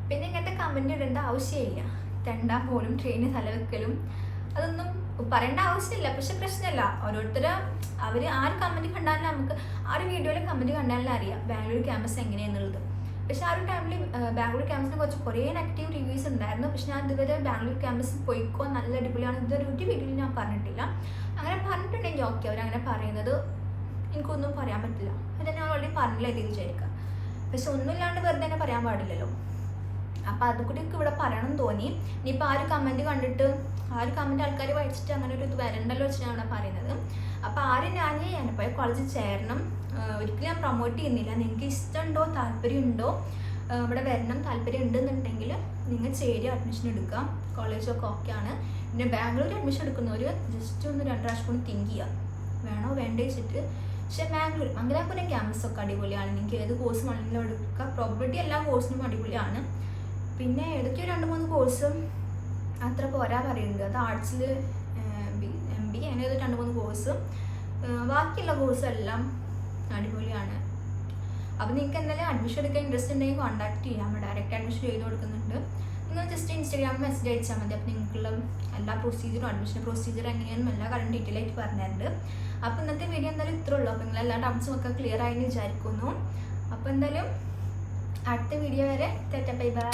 പിന്നെ ഇങ്ങനത്തെ കമൻറ്റ് ഇടേണ്ട ആവശ്യമില്ല, തെണ്ടാൻ പോലും ട്രെയിനിൽ തലവെക്കലും അതൊന്നും പറയേണ്ട ആവശ്യമില്ല. പക്ഷെ പ്രശ്നമല്ല, ഓരോരുത്തർ അവർ ആ ഒരു കമൻറ്റ് കണ്ടാലും നമുക്ക് ആ ഒരു വീഡിയോയിൽ കമൻറ്റ് കണ്ടാലും അറിയാം ബാംഗ്ലൂർ ക്യാമ്പസ് എങ്ങനെയാണെന്നുള്ളത്. പക്ഷെ ആ ഒരു ടൈമിൽ ബാംഗ്ലൂർ ക്യാമ്പസിനെ കുറിച്ച് കുറേ നെഗറ്റീവ് റിവ്യൂസ് ഉണ്ടായിരുന്നു. പക്ഷെ ഞാൻ ഇതുവരെ ബാംഗ്ലൂർ ക്യാമ്പസ് പോയിക്കോ നല്ല അടിപൊളിയാണ് ഇതുവരെ ഒരു വീഡിയോയിൽ ഞാൻ പറഞ്ഞിട്ടില്ല. അങ്ങനെ പറഞ്ഞിട്ടുണ്ടെങ്കിൽ ഓക്കെ, അവരങ്ങനെ പറയുന്നത് എനിക്കൊന്നും പറയാൻ പറ്റില്ല, അത് ഞാൻ ഓൾറെഡി പറഞ്ഞില്ല ഇത് വിചാരിക്കുക. പക്ഷെ ഒന്നുമില്ലാണ്ട് വെറുതെ തന്നെ പറയാൻ പാടില്ലല്ലോ. അപ്പോൾ അതുകൂടി ഇവിടെ പറയണം തോന്നി. ഇനിയിപ്പോൾ ആ ഒരു കമൻറ്റ് കണ്ടിട്ട് ആ ഒരു കമൻറ്റ് ആൾക്കാർ വായിച്ചിട്ട് അങ്ങനെ ഒരു ഇത് വരണ്ടല്ലോ വെച്ചിട്ടാണ് ഇവിടെ പറയുന്നത്. അപ്പോൾ ആരും ഞാൻ എന്നെപ്പോയ കോളേജിൽ ചേരണം ഒരിക്കലും ഞാൻ പ്രൊമോട്ട് ചെയ്യുന്നില്ല. നിങ്ങൾക്ക് ഇഷ്ടമുണ്ടോ താല്പര്യമുണ്ടോ ഇവിടെ വരണം താല്പര്യം ഉണ്ടെന്നുണ്ടെങ്കിൽ നിങ്ങൾ ചേരുക, അഡ്മിഷൻ എടുക്കുക, കോളേജൊക്കെ ഓക്കെയാണ്. പിന്നെ ബാംഗ്ലൂർ അഡ്മിഷൻ എടുക്കുന്നവർ ജസ്റ്റ് ഒന്ന് 2 പ്രാവശ്യം കൂടി തിങ്ക് ചെയ്യുക, വേണോ വേണ്ടേ വെച്ചിട്ട്. പക്ഷേ ബാംഗ്ലൂർ മംഗലാപുരം ക്യാമ്പസൊക്കെ അടിപൊളിയാണ്, നിങ്ങൾക്ക് ഏത് കോഴ്സ് വേണമെങ്കിലും എടുക്കുക. പ്രോബബിലിറ്റി എല്ലാ കോഴ്സിനും അടിപൊളിയാണ്. പിന്നെ ഏതൊക്കെയോ 2-3 കോഴ്സും അത്ര പോരാ പറയുന്നുണ്ട്. അത് ആർട്സിൽ MBA അങ്ങനെ ഏതോ 2-3 കോഴ്സ്, ബാക്കിയുള്ള കോഴ്സെല്ലാം അടിപൊളിയാണ്. അപ്പോൾ നിങ്ങൾക്ക് എന്തായാലും അഡ്മിഷൻ എടുക്കാൻ ഇൻട്രസ്റ്റ് ഉണ്ടെങ്കിൽ കോൺടാക്ട് ചെയ്യാം, ഡയറക്റ്റ് അഡ്മിഷൻ ചെയ്ത് കൊടുക്കുന്നുണ്ട്. നിങ്ങൾ ജസ്റ്റ് ഇൻസ്റ്റാഗ്രാമിൽ മെസ്സേജ് അയച്ചാൽ മതി. അപ്പോൾ നിങ്ങൾക്കുള്ള എല്ലാ പ്രൊസീജിയറും അഡ്മിഷൻ പ്രൊസീജിയർ എങ്ങനെയാണെന്നും എല്ലാ കാര്യം ഡീറ്റെയിൽ ആയിട്ട് പറഞ്ഞിട്ടുണ്ട്. അപ്പോൾ ഇന്നത്തെ വീഡിയോ എന്തായാലും ഇത്രേ ഉള്ളൂ. അപ്പോൾ നിങ്ങൾ എല്ലാ ഡൗട്ട്സും ഒക്കെ ക്ലിയർ ആയെന്ന് വിചാരിക്കുന്നു. അപ്പോൾ എന്തായാലും അടുത്ത വീഡിയോ വരെ ബൈ ബൈ.